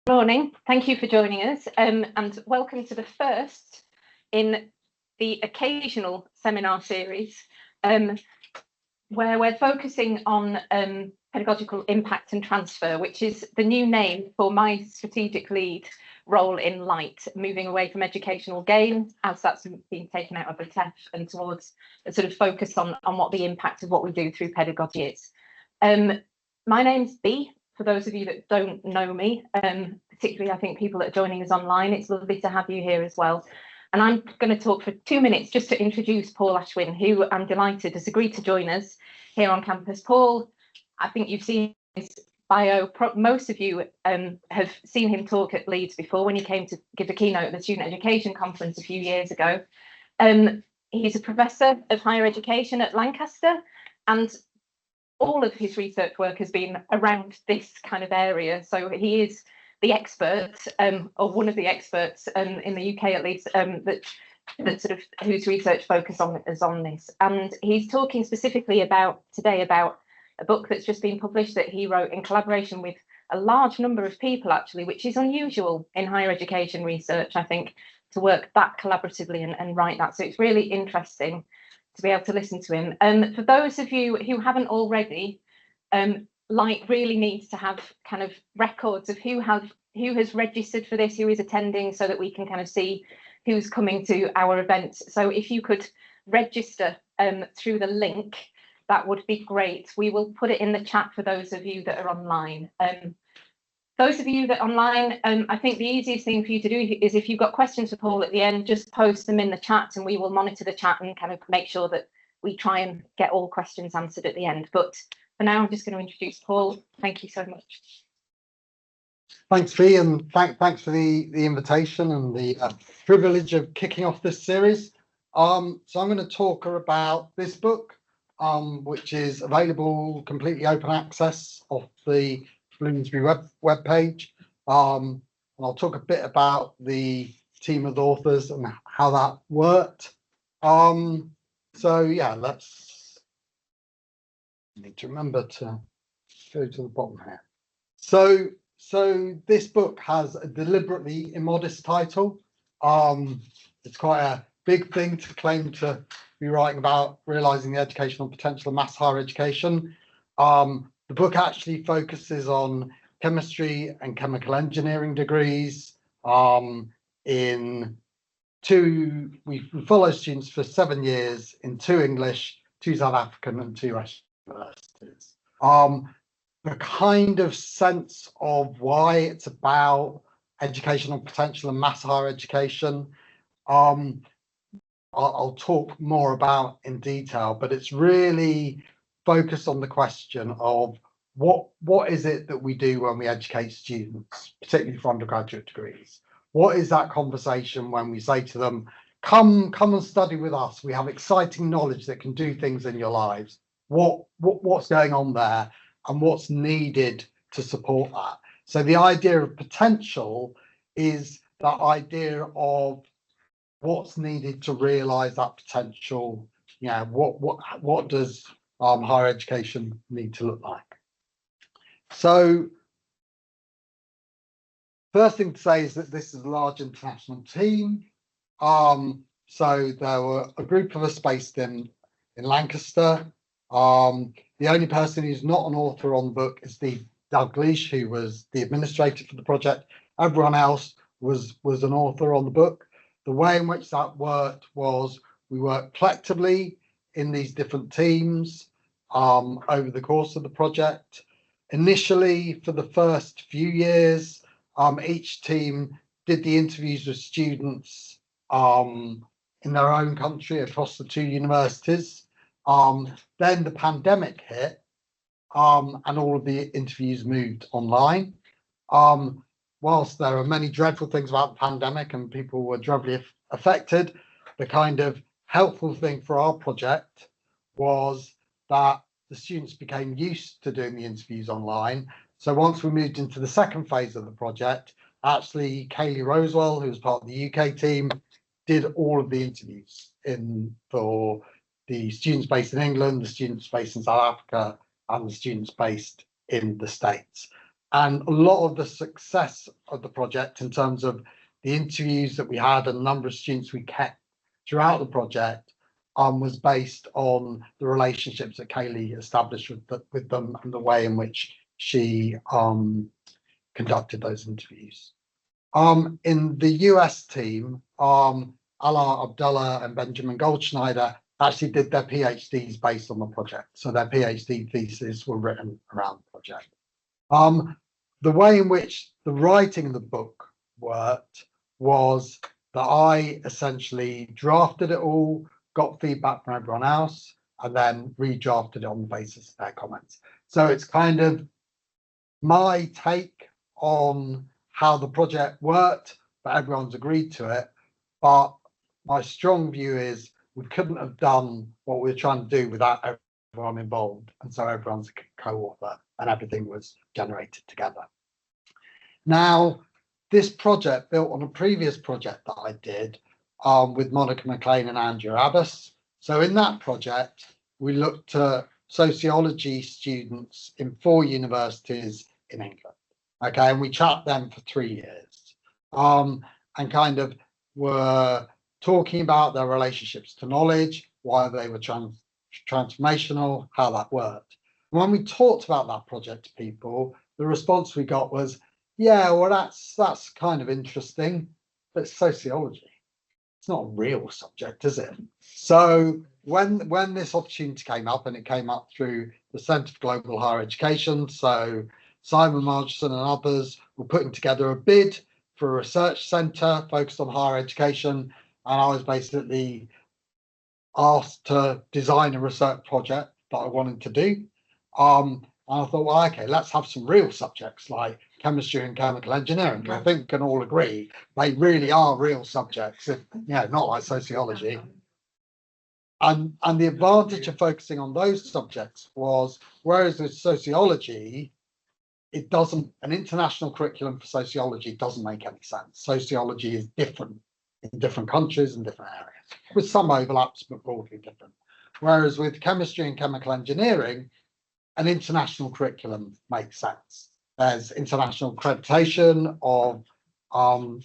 Morning, thank you for joining us and welcome to the first in the occasional seminar series where we're focusing on pedagogical impact and transfer, which is the new name for my strategic lead role in LITE, moving away from educational gain as that's been taken out of the TEF and towards a sort of focus on what the impact of what we do through pedagogy is. My name's Bea. For those of you that don't know me, particularly I think people that are joining us online, it's lovely to have you here as well. And I'm going to talk for 2 minutes just to introduce Paul Ashwin, who I'm delighted has agreed to join us here on campus. Paul, I think you've seen his bio. Most of you have seen him talk at Leeds before when he came to give a keynote at the Student Education Conference a few years ago. He's a professor of higher education at Lancaster, and all of his research work has been around this kind of area. So he is the expert, or one of the experts in the UK at least, that sort of whose research focus is on this. And he's talking specifically today about a book that's just been published that he wrote in collaboration with a large number of people, actually, which is unusual in higher education research, I think, to work that collaboratively and write that. So it's really interesting to be able to listen to him. For those of you who haven't already, LITE really needs to have kind of records of who has registered for this, who is attending, so that we can kind of see who's coming to our events. So if you could register through the link, that would be great. We will put it in the chat for those of you that are online. Those of you that are online, I think the easiest thing for you to do is if you've got questions for Paul at the end, just post them in the chat and we will monitor the chat and kind of make sure that we try and get all questions answered at the end. But for now, I'm just going to introduce Paul. Thank you so much. Thanks, Bea, and thanks for the invitation and the privilege of kicking off this series. So I'm going to talk about this book, which is available completely open access off the Bloomsbury web page. And I'll talk a bit about the team of authors and how that worked. So yeah, need to remember to go to the bottom here. So this book has a deliberately immodest title. It's quite a big thing to claim to be writing about realizing the educational potential of mass higher education. The book actually focuses on chemistry and chemical engineering degrees. We follow students for 7 years in 2 English, 2 South African and 2 Russian universities. The kind of sense of why it's about educational potential and mass higher education, I'll talk more about in detail, but it's really focused on the question of what is it that we do when we educate students, particularly for undergraduate degrees. What is that conversation when we say to them, come and study with us, we have exciting knowledge that can do things in your lives. What's going on there and what's needed to support that? So the idea of potential is that idea of what's needed to realize that potential. What does higher education need to look like? So first thing to say is that this is a large international team. So there were a group of us based in Lancaster. The only person who's not an author on the book is Steve Dalgleish, who was the administrator for the project. Everyone else was an author on the book. The way in which that worked was we worked collectively in these different teams over the course of the project. Initially, for the first few years, each team did the interviews with students in their own country across the 2 universities. Then the pandemic hit and all of the interviews moved online. Whilst there are many dreadful things about the pandemic and people were dreadfully affected, the kind of helpful thing for our project was that the students became used to doing the interviews online. So once we moved into the second phase of the project, actually Kaylee Rosewell, who was part of the UK team, did all of the interviews for the students based in England, the students based in South Africa, and the students based in the States. And a lot of the success of the project in terms of the interviews that we had and the number of students we kept throughout the project was based on the relationships that Kaylee established with them and the way in which she conducted those interviews. In the US team, Ala Abdullah and Benjamin Goldschneider actually did their PhDs based on the project. So their PhD theses were written around the project. The way in which the writing of the book worked was that I essentially drafted it all, got feedback from everyone else, and then redrafted it on the basis of their comments. So it's kind of my take on how the project worked, but everyone's agreed to it. But my strong view is we couldn't have done what we were trying to do without everyone involved. And so everyone's a co-author and everything was generated together. Now, this project built on a previous project that I did with Monica McLean and Andrew Abbas. So in that project, we looked at sociology students in 4 universities in England. Okay, and we tracked them for 3 years and kind of were talking about their relationships to knowledge, why they were transformational, how that worked. When we talked about that project to people, the response we got was, yeah, well, that's kind of interesting, but it's sociology. It's not a real subject, is it? So when this opportunity came up, and it came up through the Centre for Global Higher Education, so Simon Margerson and others were putting together a bid for a research centre focused on higher education, and I was basically asked to design a research project that I wanted to do. And I thought, well, okay, let's have some real subjects like chemistry and chemical engineering. I think we can all agree they really are real subjects, not like sociology. And the advantage of focusing on those subjects was, whereas with sociology, an international curriculum for sociology doesn't make any sense. Sociology is different in different countries and different areas, with some overlaps, but broadly different. Whereas with chemistry and chemical engineering, an international curriculum makes sense. There's international accreditation of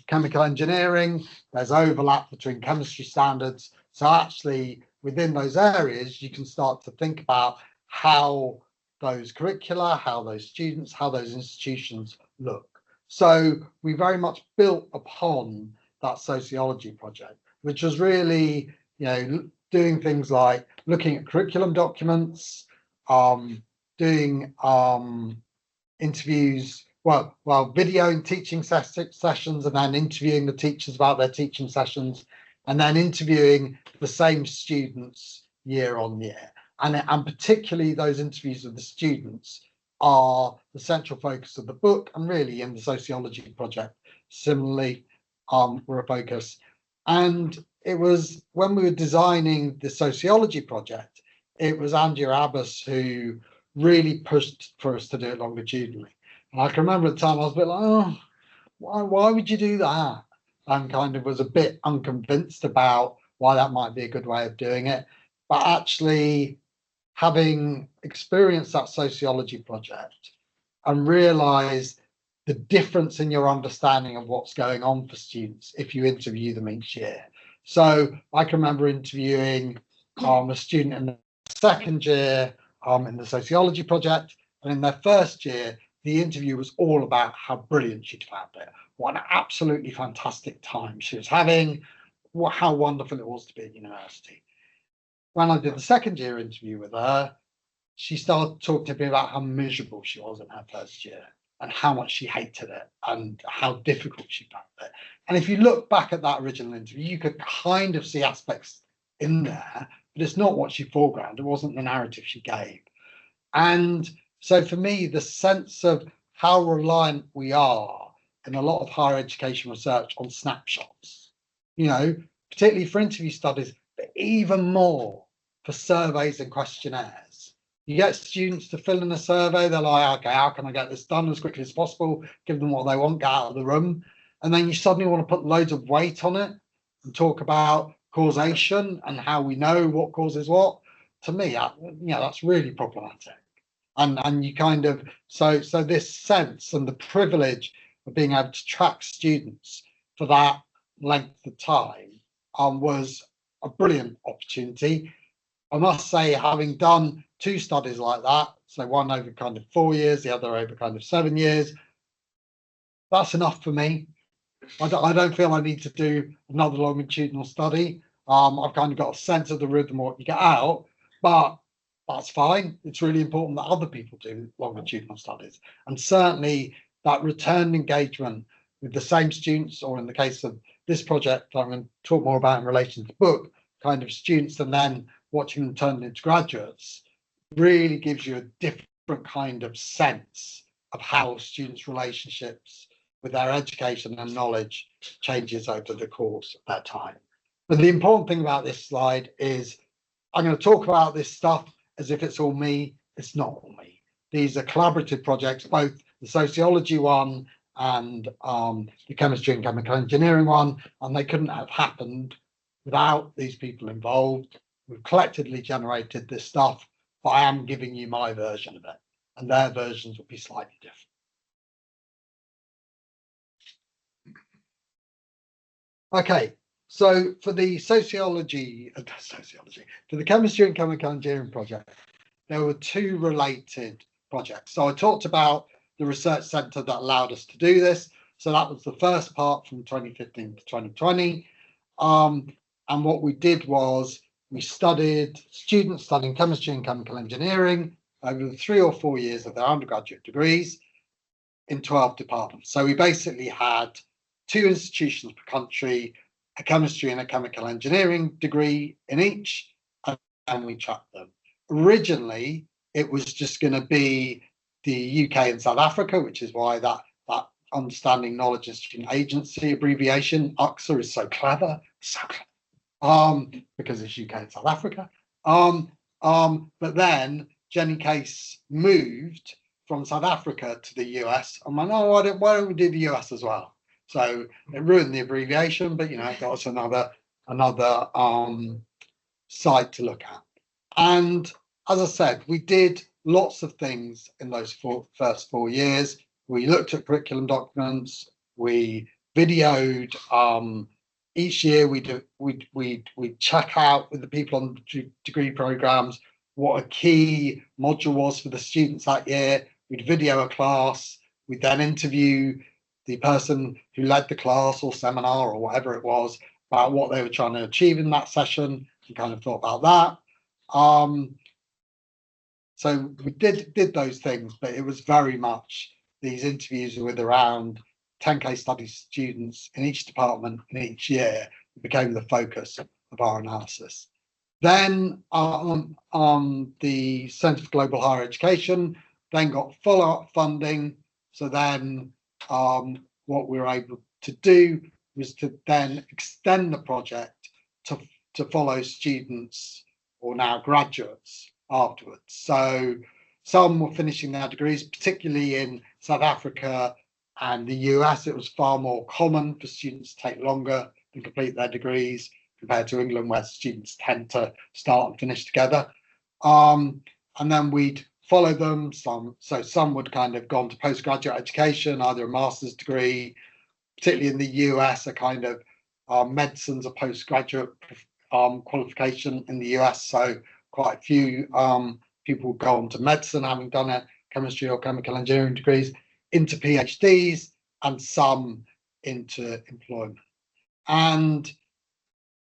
chemical engineering. There's overlap between chemistry standards. So actually, within those areas, you can start to think about how those curricula, how those students, how those institutions look. So we very much built upon that sociology project, which was really, doing things like looking at curriculum documents, doing interviews, video and teaching sessions, and then interviewing the teachers about their teaching sessions, and then interviewing the same students year on year. And particularly those interviews with the students are the central focus of the book, and really in the sociology project, similarly, were a focus. And it was when we were designing the sociology project, it was Andrew Abbas who really pushed for us to do it longitudinally. And I can remember at the time I was a bit like, oh, why would you do that? And kind of was a bit unconvinced about why that might be a good way of doing it. But actually, having experienced that sociology project and realised the difference in your understanding of what's going on for students if you interview them each year. So I can remember interviewing a student in the second year in the sociology project, and in their first year, the interview was all about how brilliant she'd found it, what an absolutely fantastic time she was having, how wonderful it was to be at university. When I did the second year interview with her, she started talking to me about how miserable she was in her first year and how much she hated it and how difficult she found it. And if you look back at that original interview, you could kind of see aspects in there, but it's not what she foregrounded. It wasn't the narrative she gave. And so for me, the sense of how reliant we are in a lot of higher education research on snapshots, particularly for interview studies, but even more for surveys and questionnaires. You get students to fill in a survey, they're like, okay, how can I get this done as quickly as possible? Give them what they want, get out of the room. And then you suddenly want to put loads of weight on it and talk about causation and how we know what causes what. To me, that's really problematic. And you kind of, so this sense and the privilege of being able to track students for that length of time was a brilliant opportunity. I must say, having done two studies like that, so one over kind of 4 years, the other over kind of 7 years, that's enough for me. I don't feel I need to do another longitudinal study. I've kind of got a sense of the rhythm of what you get out, but that's fine. It's really important that other people do longitudinal studies. And certainly that return engagement with the same students, or in the case of this project, I'm going to talk more about in relation to the book, kind of students and then watching them turn into graduates, really gives you a different kind of sense of how students' relationships with their education and knowledge changes over the course of their time. But the important thing about this slide is I'm going to talk about this stuff as if it's all me. It's not all me. These are collaborative projects, both the sociology one and the chemistry and chemical engineering one, and they couldn't have happened without these people involved. We've collectively generated this stuff, but I am giving you my version of it, and their versions will be slightly different. Okay, so for the for the chemistry and chemical engineering project, there were two related projects. So I talked about the research centre that allowed us to do this. So that was the first part from 2015 to 2020. And what we did was we studied students studying chemistry and chemical engineering over the 3 or 4 years of their undergraduate degrees in 12 departments. So we basically had 2 institutions per country, a chemistry and a chemical engineering degree in each, and we tracked them. Originally, it was just going to be the UK and South Africa, which is why that Understanding Knowledge and Student Agency abbreviation, UXA, is so clever, because it's UK and South Africa. But then Jenny Case moved from South Africa to the US, and went, oh, why don't we do the US as well? So it ruined the abbreviation, but it got us another site to look at. And as I said, we did lots of things in those first 4 years. We looked at curriculum documents. We videoed. Each year we'd check out with the people on the degree programs what a key module was for the students that year. We'd video a class. We'd then interview the person who led the class or seminar or whatever it was about what they were trying to achieve in that session, and kind of thought about that. So we did those things, but it was very much these interviews with around 10 case study students in each department in each year became the focus of our analysis. Then the Centre for Global Higher Education then got follow-up funding. So then what we were able to do was to then extend the project to follow students, or now graduates, afterwards. So some were finishing their degrees, particularly in South Africa and the US. It was far more common for students to take longer to complete their degrees compared to England, where students tend to start and finish together. And then we'd follow them. Some would kind of gone to postgraduate education, either a master's degree, particularly in the US, a kind of medicine's a postgraduate qualification in the US. So quite a few people go on to medicine, having done a chemistry or chemical engineering degrees, into PhDs, and some into employment. And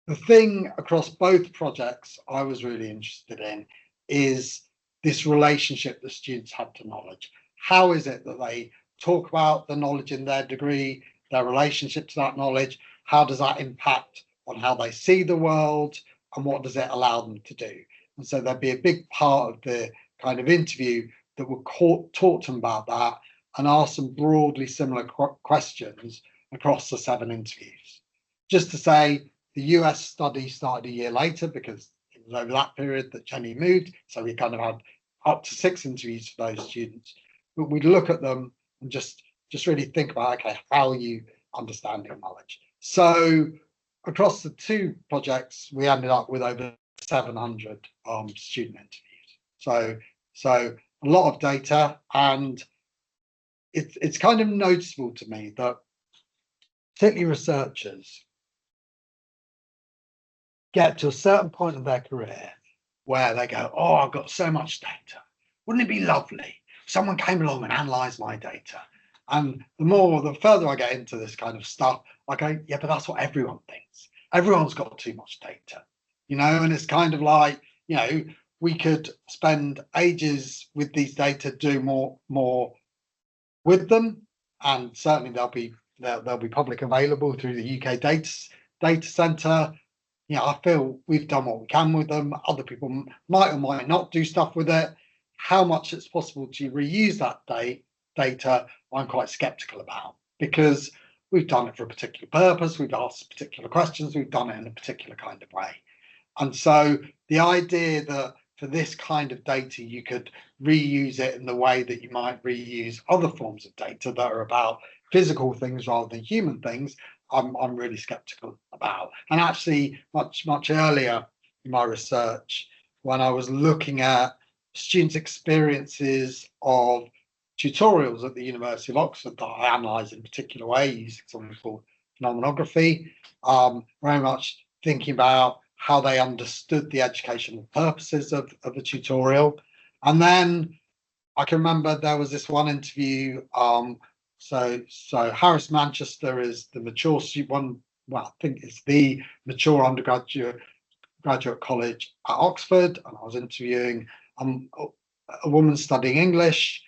the thing across both projects I was really interested in is this relationship that students have to knowledge. How is it that they talk about the knowledge in their degree, their relationship to that knowledge? How does that impact on how they see the world, and what does it allow them to do? And so there'd be a big part of the kind of interview that would talk to them about that and ask some broadly similar questions across the 7 interviews. Just to say, the US study started a year later because it was over that period that Jenny moved. So we kind of had up to 6 interviews for those students. But we'd look at them and just really think about, okay, how are you understanding knowledge? So across the 2 projects, we ended up with over 700 student interviews. So a lot of data, and it's kind of noticeable to me that particularly researchers get to a certain point of their career where they go, oh, I've got so much data. Wouldn't it be lovely if someone came along and analysed my data? And the further I get into this kind of stuff, I go, yeah, but that's what everyone thinks. Everyone's got too much data, you know, and it's kind of like, you know, we could spend ages with these data, do more with them, and certainly they'll be public available through the UK data centre. You know, I feel we've done what we can with them. Other people might or might not do stuff with it. How much it's possible to reuse that data, I'm quite sceptical about, because we've done it for a particular purpose. We've asked particular questions. We've done it in a particular kind of way. And so the idea that for this kind of data, you could reuse it in the way that you might reuse other forms of data that are about physical things rather than human things, I'm really skeptical about. And actually, much earlier in my research, when I was looking at students' experiences of tutorials at the University of Oxford that I analysed in a particular way using something called phenomenography, very much thinking about how they understood the educational purposes of a tutorial. And then I can remember there was this one interview. So Harris Manchester is the mature one. Well, I think it's the mature undergraduate college at Oxford, and I was interviewing a woman studying English,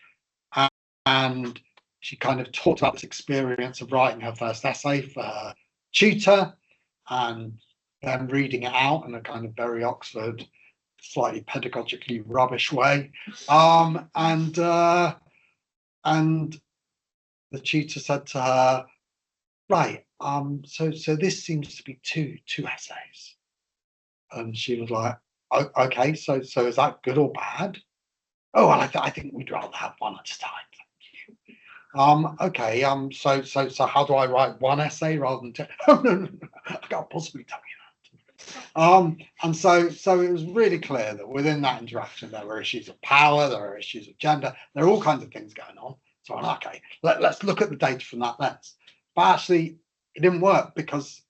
and she kind of talked about this experience of writing her first essay for her tutor, and then reading it out in a kind of very Oxford, slightly pedagogically rubbish way, and the tutor said to her, right, so this seems to be two essays. And she was like, oh, okay, so is that good or bad? Oh, well, I think we'd rather have one at a time, thank you. Okay, so how do I write one essay rather than two? Oh, no, I can't possibly tell you that. And so it was really clear that within that interaction, there were issues of power, there were issues of gender, there are all kinds of things going on. So I'm like, okay, let's look at the data from that lens. But actually, it didn't work because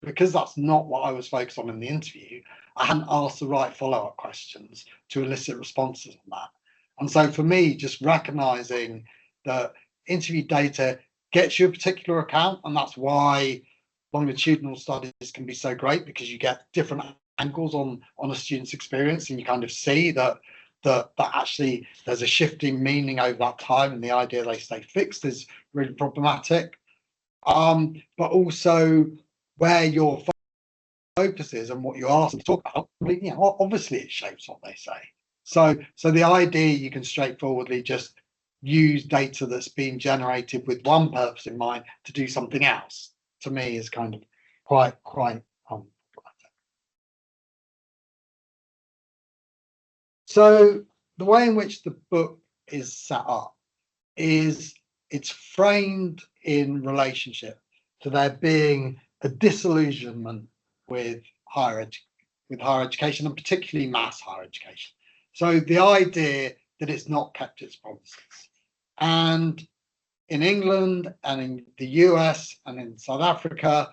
that's not what I was focused on in the interview. I hadn't asked the right follow-up questions to elicit responses on that. And so for me, just recognizing that interview data gets you a particular account, and that's why longitudinal studies can be so great, because you get different angles on a student's experience, and you kind of see that actually there's a shifting meaning over that time, and the idea they stay fixed is really problematic. But also where your focus is and what you ask them to talk about, you know, obviously it shapes what they say. So the idea you can straightforwardly just use data that's been generated with one purpose in mind to do something else, to me, is kind of quite So the way in which the book is set up is it's framed in relationship to there being a disillusionment with higher education, and particularly mass higher education. So the idea that it's not kept its promises. And in England and in the US and in South Africa,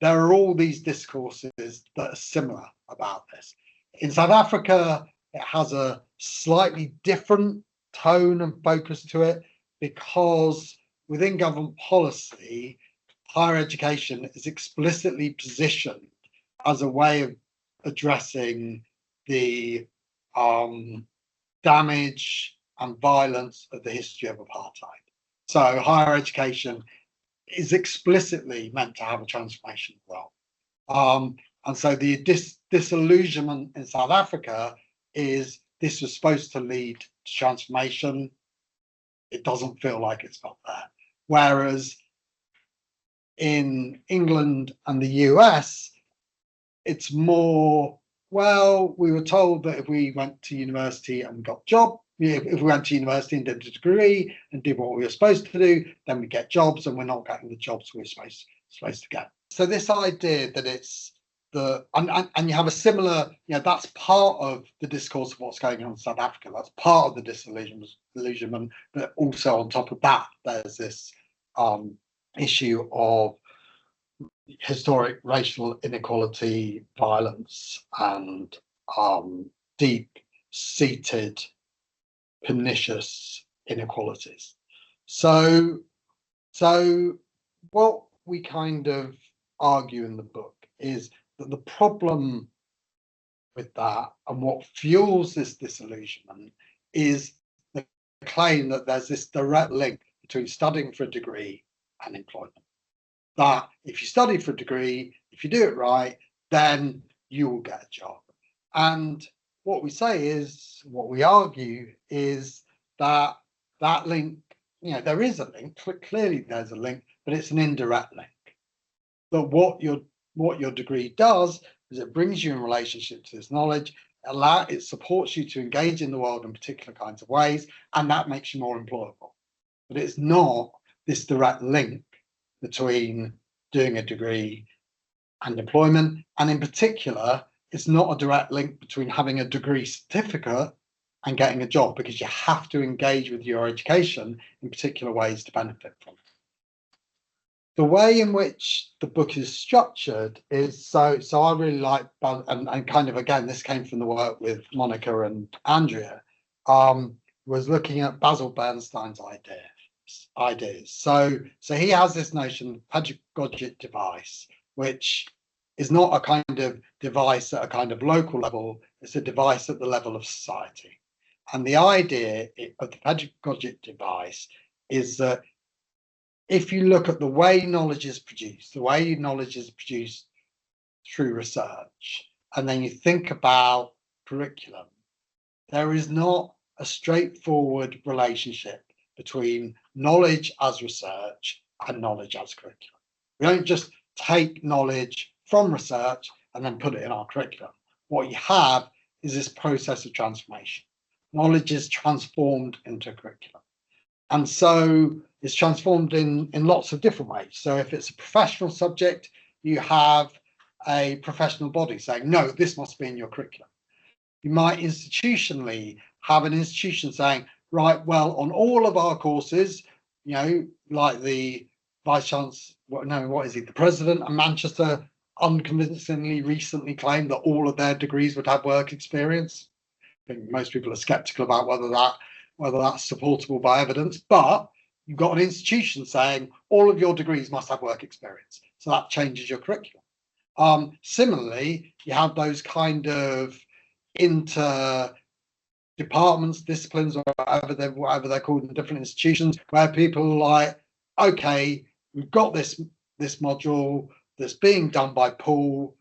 there are all these discourses that are similar about this. In South Africa, it has a slightly different tone and focus to it, because within government policy, higher education is explicitly positioned as a way of addressing the damage and violence of the history of apartheid. So higher education is explicitly meant to have a transformation role. And so the disillusionment in South Africa is this was supposed to lead to transformation. It doesn't feel like it's got there. Whereas in England and the US, it's more, well, we were told that if we went to university and got a job, if we went to university and did a degree and did what we were supposed to do, then we get jobs, and we're not getting the jobs we're supposed to get. So this idea that and you have a similar, that's part of the discourse of what's going on in South Africa. That's part of the disillusionment, but also on top of that, there's this issue of historic racial inequality, violence, and deep-seated pernicious inequalities. So what we kind of argue in the book is that the problem with that and what fuels this disillusionment is the claim that there's this direct link between studying for a degree and employment. That if you study for a degree, if you do it right, then you will get a job. And what we say is, what we argue is that that link, there is a link, clearly there's a link, but it's an indirect link. But what your degree does is it brings you in relationship to this knowledge, it supports you to engage in the world in particular kinds of ways, and that makes you more employable. But it's not this direct link between doing a degree and employment, and in particular, it's not a direct link between having a degree certificate and getting a job, because you have to engage with your education in particular ways to benefit from it. The way in which the book is structured is so I really like, and kind of again, this came from the work with Monica and Andrea, was looking at Basil Bernstein's ideas. So he has this notion of pedagogic device, which is not a kind of device at a kind of local level, it's a device at the level of society. And the idea of the pedagogic device is that if you look at the way knowledge is produced, through research, and then you think about curriculum, there is not a straightforward relationship between knowledge as research and knowledge as curriculum. We don't just take knowledge from research and then put it in our curriculum. What you have is this process of transformation. Knowledge is transformed into curriculum. And so it's transformed in lots of different ways. So if it's a professional subject, you have a professional body saying, no, this must be in your curriculum. You might institutionally have an institution saying, right, well, on all of our courses, like the Vice Chancellor, the President of Manchester unconvincingly recently claimed that all of their degrees would have work experience. I think most people are skeptical about whether that's supportable by evidence, but you've got an institution saying all of your degrees must have work experience. So that changes your curriculum. Similarly, you have those kind of inter-departments, disciplines, or whatever they're called in different institutions, where people are like, okay, we've got this module that's being done by Paul.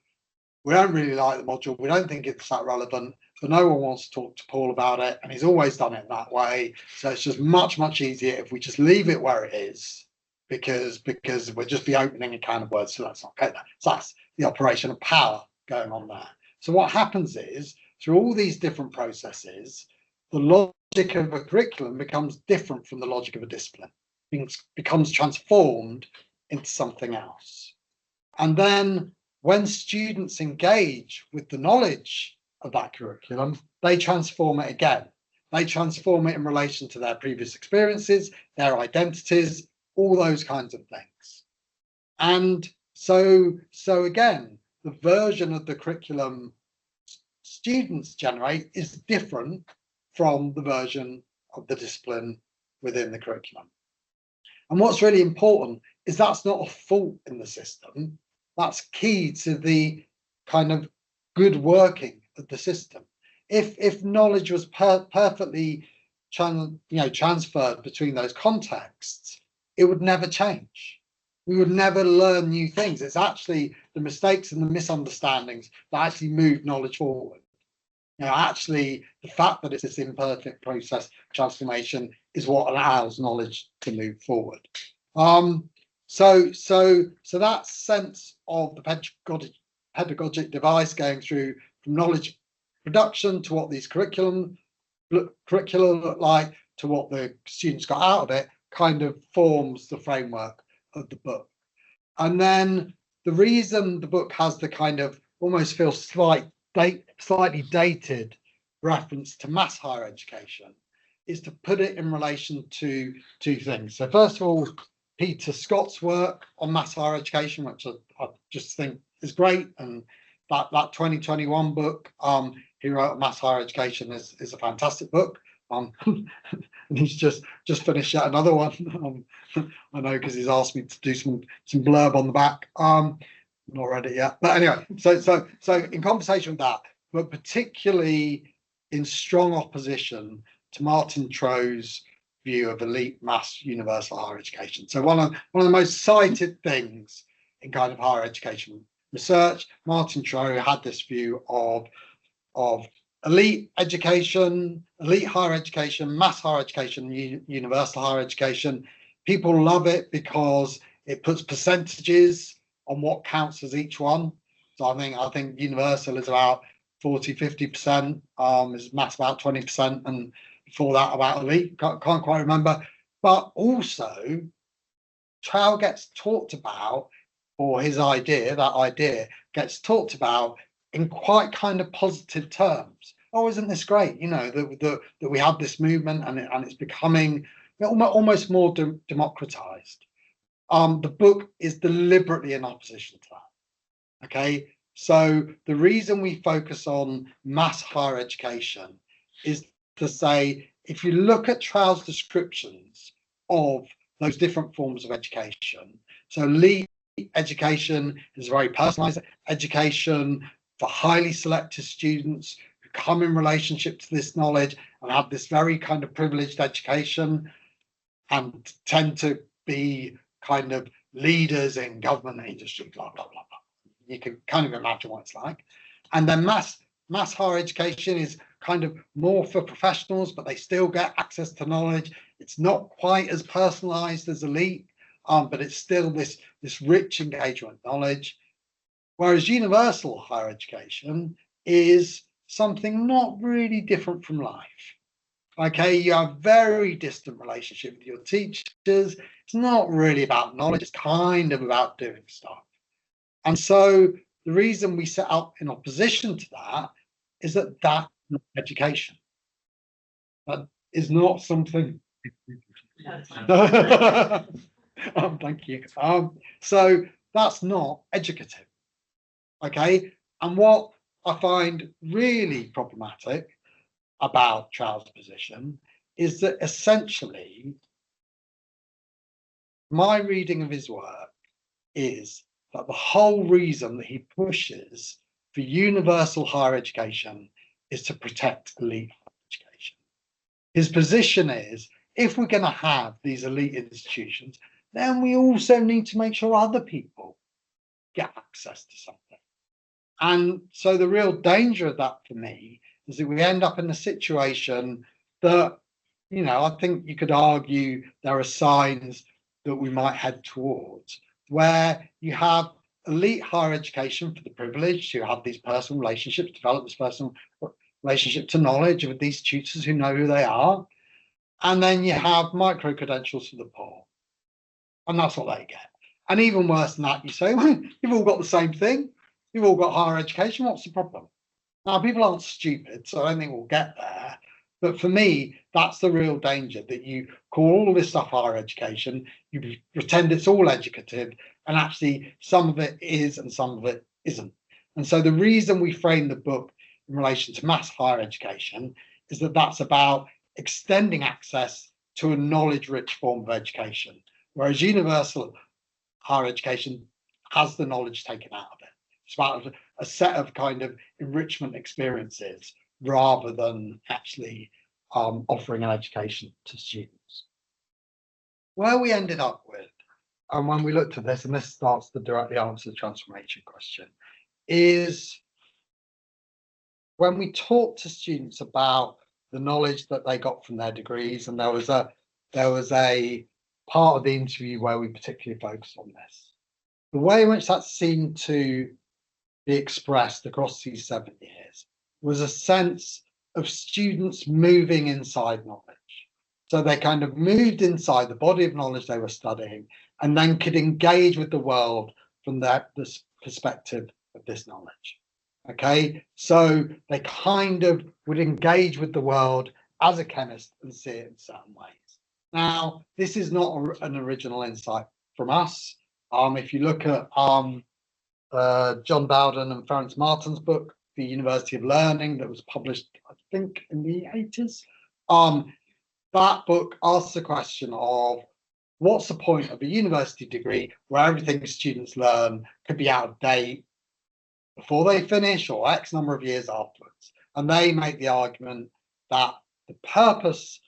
We don't really like the module. We don't think it's that relevant, but no one wants to talk to Paul about it, and he's always done it that way. So it's just much, much easier if we just leave it where it is, because we'll just be opening a can of worms. So let's not get that. So that's the operation of power going on there. So what happens is, through all these different processes, the logic of a curriculum becomes different from the logic of a discipline. It becomes transformed into something else. And then when students engage with the knowledge of that curriculum, they transform it again. They transform it in relation to their previous experiences, their identities, all those kinds of things. And so again, the version of the curriculum students generate is different from the version of the discipline within the curriculum. And what's really important is that's not a fault in the system. That's key to the kind of good working of the system. If knowledge was perfectly transferred between those contexts, it would never change. We would never learn new things. It's actually the mistakes and the misunderstandings that actually move knowledge forward. Actually, the fact that it's this imperfect process transformation is what allows knowledge to move forward. So that sense of the pedagogic device going through from knowledge production to what these curricula look like to what the students got out of it kind of forms the framework of the book. And then the reason the book has the kind of almost feels slightly dated reference to mass higher education is to put it in relation to two things. So first of all, Peter Scott's work on mass higher education, which I just think is great, and that 2021 book he wrote on mass higher education is a fantastic book. And he's just finished yet another one. I know, because he's asked me to do some blurb on the back. Not read it yet, but anyway. So in conversation with that, but particularly in strong opposition to Martin Tro's view of elite mass universal higher education. So one of the most cited things in kind of higher education research, Martin Tro had this view of elite education, elite higher education, mass higher education, universal higher education. People love it because it puts percentages on what counts as each one. So I think universal is about 40-50%, is mass about 20%, and before that about elite, can't quite remember. But also Trow gets talked about, or his idea, that idea gets talked about in quite kind of positive terms. Oh, isn't this great? You know, that we have this movement and it's becoming almost more democratized. The book is deliberately in opposition to that. Okay, so the reason we focus on mass higher education is to say, if you look at Trow's descriptions of those different forms of education, so elite education is very personalized education for highly selected students who come in relationship to this knowledge and have this very kind of privileged education and tend to be kind of leaders in government, industry, blah, blah, blah, blah. You can kind of imagine what it's like. And then mass higher education is kind of more for professionals, but they still get access to knowledge. It's not quite as personalized as elite, but it's still this rich engagement knowledge. Whereas universal higher education is something not really different from life. Okay, you have very distant relationship with your teachers. It's not really about knowledge, it's kind of about doing stuff. And so the reason we set up in opposition to that is that education. That is not something. Thank you. So that's not educative. Okay, and what I find really problematic about Trow's position is that essentially my reading of his work is that the whole reason that he pushes for universal higher education is to protect elite higher education. His position is, if we're going to have these elite institutions, then we also need to make sure other people get access to something. And so the real danger of that for me is that we end up in a situation that, you know, I think you could argue there are signs that we might head towards, where you have elite higher education for the privileged who have these personal relationships, develop this personal relationship to knowledge with these tutors who know who they are. And then you have micro credentials for the poor. And that's what they get. And even worse than that, you say, well, you've all got the same thing. You've all got higher education. What's the problem? Now, people aren't stupid, so I don't think we'll get there. But for me, that's the real danger, that you call all this stuff higher education, you pretend it's all educative, and actually some of it is and some of it isn't. And so the reason we frame the book in relation to mass higher education is that that's about extending access to a knowledge-rich form of education, whereas universal higher education has the knowledge taken out of it. It's about a set of kind of enrichment experiences rather than actually offering an education to students. Where we ended up with, and when we looked at this, and this starts to directly answer the transformation question, is when we talk to students about the knowledge that they got from their degrees, and there was a part of the interview where we particularly focused on this. The way in which that seemed to be expressed across these 7 years was a sense of students moving inside knowledge. So they kind of moved inside the body of knowledge they were studying and then could engage with the world from this perspective of this knowledge. Okay, so they kind of would engage with the world as a chemist and see it in certain ways. Now, this is not an original insight from us. If you look at John Bowden and Ferenc Martin's book, The University of Learning, that was published, I think, in the 80s, that book asks the question of what's the point of a university degree where everything students learn could be out of date before they finish or X number of years afterwards. And they make the argument that the purpose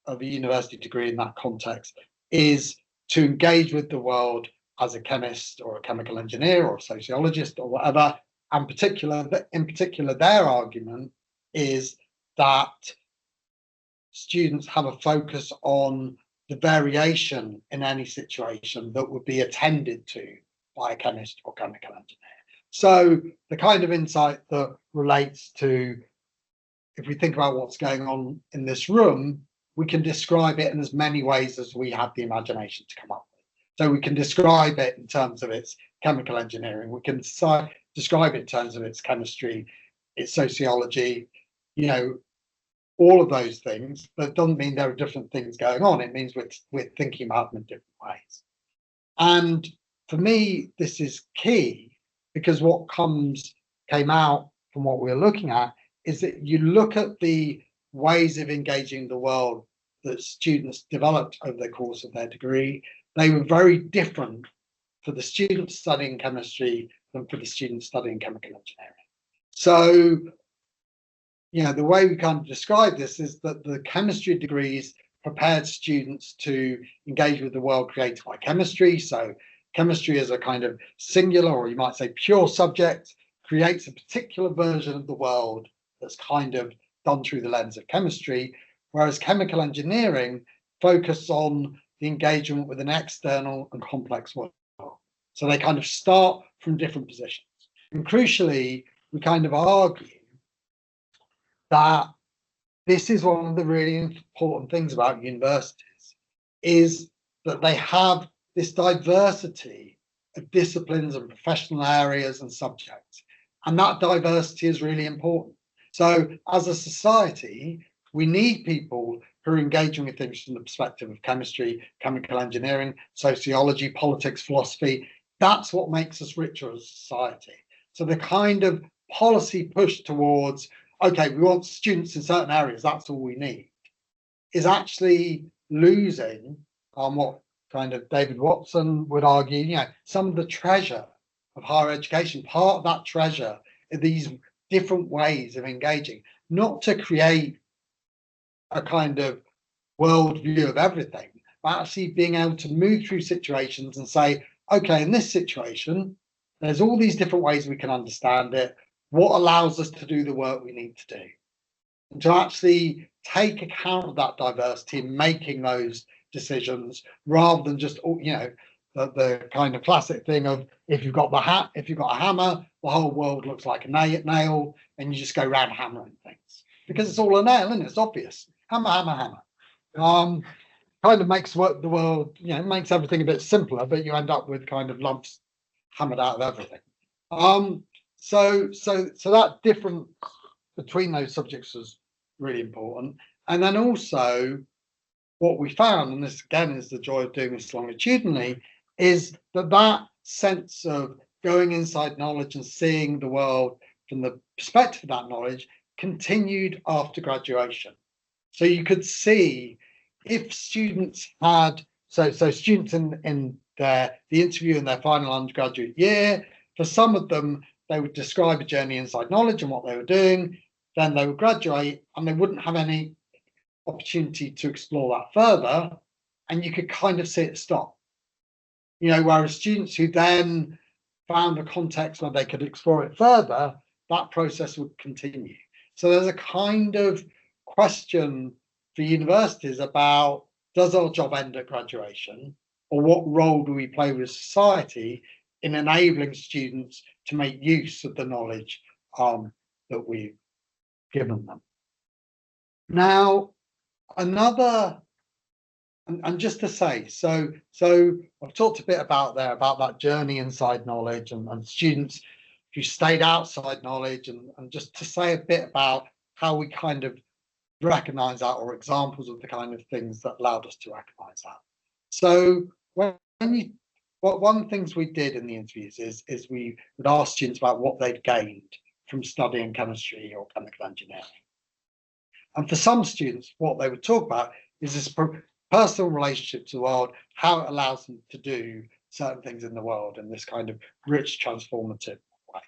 of a university degree in that context is to engage with the world as a chemist or a chemical engineer or a sociologist or whatever. And in particular, their argument is that students have a focus on the variation in any situation that would be attended to by a chemist or chemical engineer. So the kind of insight that relates to, if we think about what's going on in this room, we can describe it in as many ways as we have the imagination to come up with. So we can describe it in terms of its chemical engineering, we can describe it in terms of its chemistry, its sociology, you know, all of those things, but it doesn't mean there are different things going on. It means we're thinking about them in different ways. And for me, this is key because what came out from what we're looking at is that you look at the ways of engaging the world that students developed over the course of their degree. They were very different for the students studying chemistry than for the students studying chemical engineering. So, you know, the way we kind of describe this is that the chemistry degrees prepared students to engage with the world created by chemistry. So chemistry as a kind of singular, or you might say pure subject, creates a particular version of the world that's kind of done through the lens of chemistry, whereas chemical engineering focuses on the engagement with an external and complex world. So they kind of start from different positions. And crucially, we kind of argue that this is one of the really important things about universities, is that they have this diversity of disciplines and professional areas and subjects. And that diversity is really important. So as a society, we need people who are engaging with things from the perspective of chemistry, chemical engineering, sociology, politics, philosophy. That's what makes us richer as a society. So the kind of policy push towards, okay, we want students in certain areas, that's all we need, is actually losing on what kind of David Watson would argue, you know, some of the treasure of higher education. Part of that treasure are these different ways of engaging, not to create a kind of worldview of everything, but actually being able to move through situations and say, okay, in this situation, there's all these different ways we can understand it. What allows us to do the work we need to do? And to actually take account of that diversity in making those decisions, rather than just, you know, the kind of classic thing of if you've got a hammer, the whole world looks like a nail, and you just go around hammering things because it's all a nail, isn't it? It's obvious. Hammer, hammer, hammer. Kind of makes the world, you know, makes everything a bit simpler, but you end up with kind of lumps hammered out of everything. So that difference between those subjects was really important. And then also what we found, and this again is the joy of doing this longitudinally, is that sense of going inside knowledge and seeing the world from the perspective of that knowledge continued after graduation. So you could see if students had, so students in the interview in their final undergraduate year, for some of them, they would describe a journey inside knowledge and what they were doing, then they would graduate and they wouldn't have any opportunity to explore that further, and you could kind of see it stop. You know, whereas students who then found a context where they could explore it further, that process would continue. So there's a kind of question for universities about, does our job end at graduation, or what role do we play with society in enabling students to make use of the knowledge that we've given them? Now, another, and just to say, so I've talked a bit about that journey inside knowledge and students if you stayed outside knowledge, and just to say a bit about how we kind of recognize that, or examples of the kind of things that allowed us to recognize that. So one of the things we did in the interviews is we would ask students about what they'd gained from studying chemistry or chemical engineering. And for some students, what they would talk about is this personal relationship to the world, how it allows them to do certain things in the world in this kind of rich, transformative way.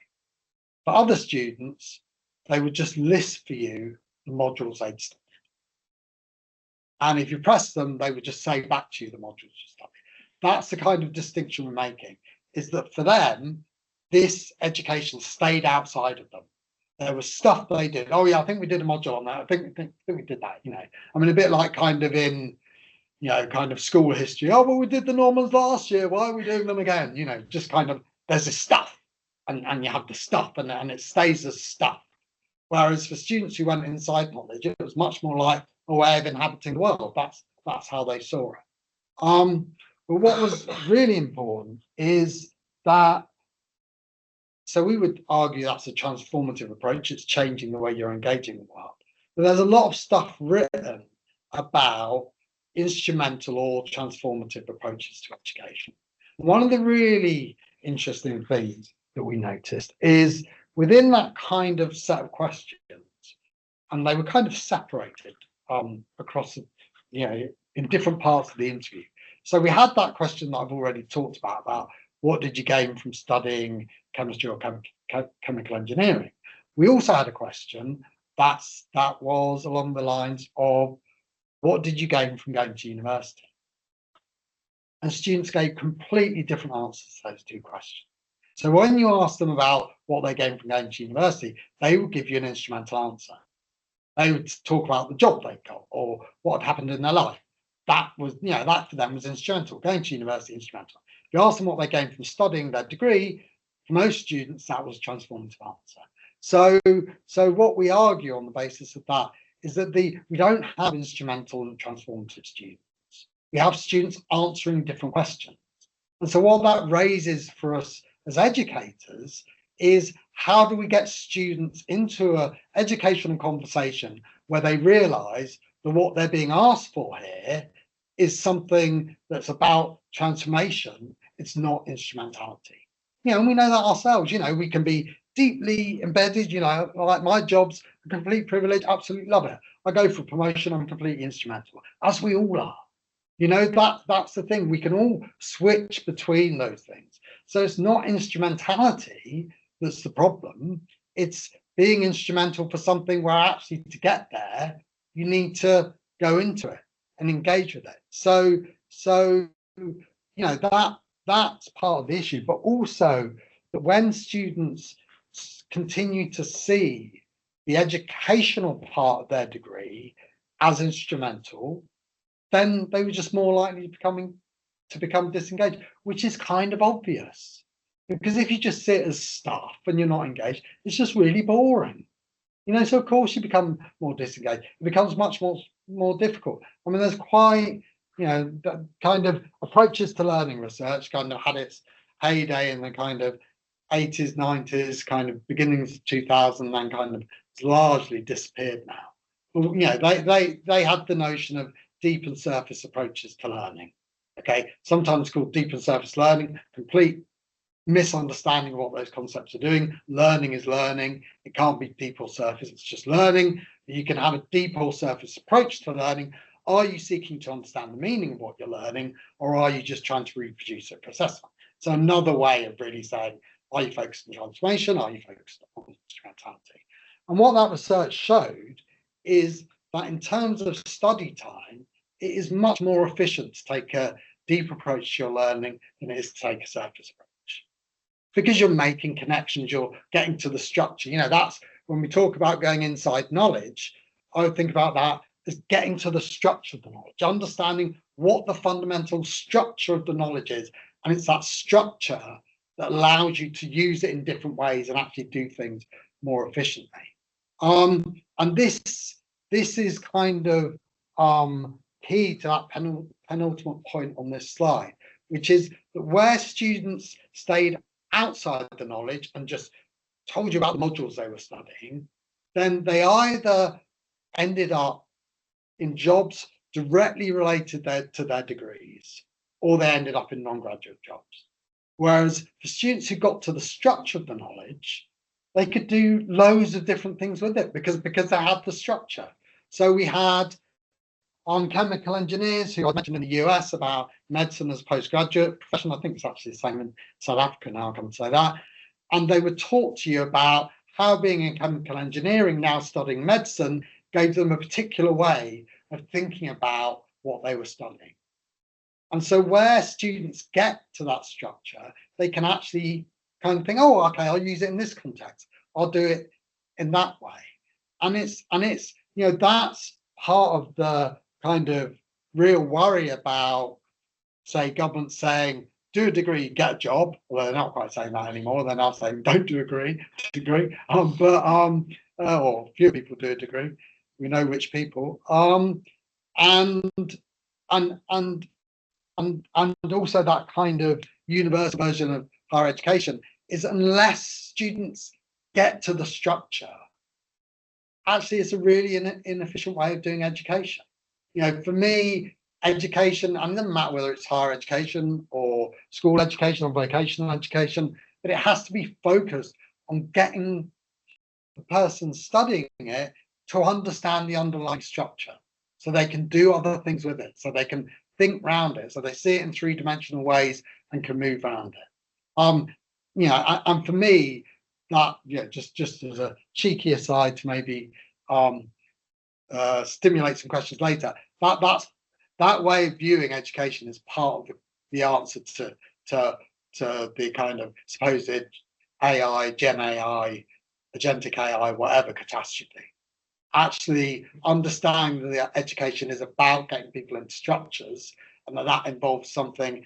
For other students, they would just list for you the modules they'd studied. And if you press them, they would just say back to you the modules you studied. That's the kind of distinction we're making, is that for them, this education stayed outside of them. There was stuff they did. Oh yeah, I think we did a module on that. I think we did that, I mean, a bit like kind of in, kind of school history. Oh, well, we did the Normans last year. Why are we doing them again? Just kind of, there's this stuff and you have the stuff and it stays as stuff. Whereas for students who went inside knowledge, it was much more like a way of inhabiting the world. That's how they saw it. But what was really important is that, so we would argue that's a transformative approach. It's changing the way you're engaging with the world. But there's a lot of stuff written about instrumental or transformative approaches to education. One of the really interesting things that we noticed is within that kind of set of questions, and they were kind of separated across, in different parts of the interview. So we had that question that I've already talked about what did you gain from studying chemistry or chemical engineering? We also had a question that was along the lines of what did you gain from going to university? And students gave completely different answers to those two questions. So when you ask them about what they gained from going to university, they would give you an instrumental answer. They would talk about the job they got or what had happened in their life. That was, that for them was instrumental. Going to university, instrumental. If you ask them what they gained from studying their degree, for most students, that was a transformative answer. So what we argue on the basis of that is that we don't have instrumental and transformative students. We have students answering different questions. And so what that raises for us as educators is how do we get students into an educational conversation where they realize that what they're being asked for here is something that's about transformation. It's not instrumentality. And we know that ourselves. We can be deeply embedded, like my job's a complete privilege, absolutely love it. I go for promotion, I'm completely instrumental, as we all are. That's the thing. We can all switch between those things. So it's not instrumentality that's the problem. It's being instrumental for something where actually to get there, you need to go into it and engage with it. So that's part of the issue, but also that when students continue to see the educational part of their degree as instrumental, then they were just more likely to become disengaged, which is kind of obvious. Because if you just sit as stuff and you're not engaged, it's just really boring. So of course you become more disengaged. It becomes much more difficult. I mean, there's quite, the kind of approaches to learning research kind of had its heyday in the kind of 80s, 90s, kind of beginnings of 2000, then kind of largely disappeared now. Well, they had the notion of deep and surface approaches to learning. Okay, sometimes called deep and surface learning, complete misunderstanding of what those concepts are doing. Learning is learning. It can't be deep or surface, it's just learning. You can have a deep or surface approach to learning. Are you seeking to understand the meaning of what you're learning, or are you just trying to reproduce it, process it? So another way of really saying, are you focused on transformation? Are you focused on instrumentality? And what that research showed is that in terms of study time, it is much more efficient to take a deep approach to your learning than it is to take a surface approach. Because you're making connections, you're getting to the structure. That's when we talk about going inside knowledge, I would think about that as getting to the structure of the knowledge, understanding what the fundamental structure of the knowledge is. And it's that structure that allows you to use it in different ways and actually do things more efficiently. And this is kind of key to that penultimate point on this slide, which is that where students stayed outside the knowledge and just told you about the modules they were studying, then they either ended up in jobs directly related to their degrees, or they ended up in non-graduate jobs. Whereas for students who got to the structure of the knowledge, they could do loads of different things with it because they had the structure. So we had chemical engineers who I mentioned in the US about medicine as a postgraduate profession. I think it's actually the same in South Africa now, I can say that. And they were taught to you about how being in chemical engineering, now studying medicine, gave them a particular way of thinking about what they were studying. And so where students get to that structure, they can actually kind of think, oh, okay, I'll use it in this context. I'll do it in that way. And it's, you know, that's part of the kind of real worry about, say, government saying, do a degree, get a job. Well, they're not quite saying that anymore. They're now saying, don't do a degree. Or few people do a degree. We know which people. And also that kind of universal version of higher education is, unless students get to the structure, actually it's a really inefficient way of doing education. You know, for me, education, and it doesn't matter whether it's higher education or school education or vocational education, but it has to be focused on getting the person studying it to understand the underlying structure, so they can do other things with it, so they can think around it, so they see it in three-dimensional ways and can move around it. You know, and for me, that, you know, just as a cheeky aside to maybe stimulate some questions later, that way of viewing education is part of the answer to the kind of supposed AI, Gen AI, agentic AI, whatever catastrophe. Actually understanding that education is about getting people into structures, and that involves something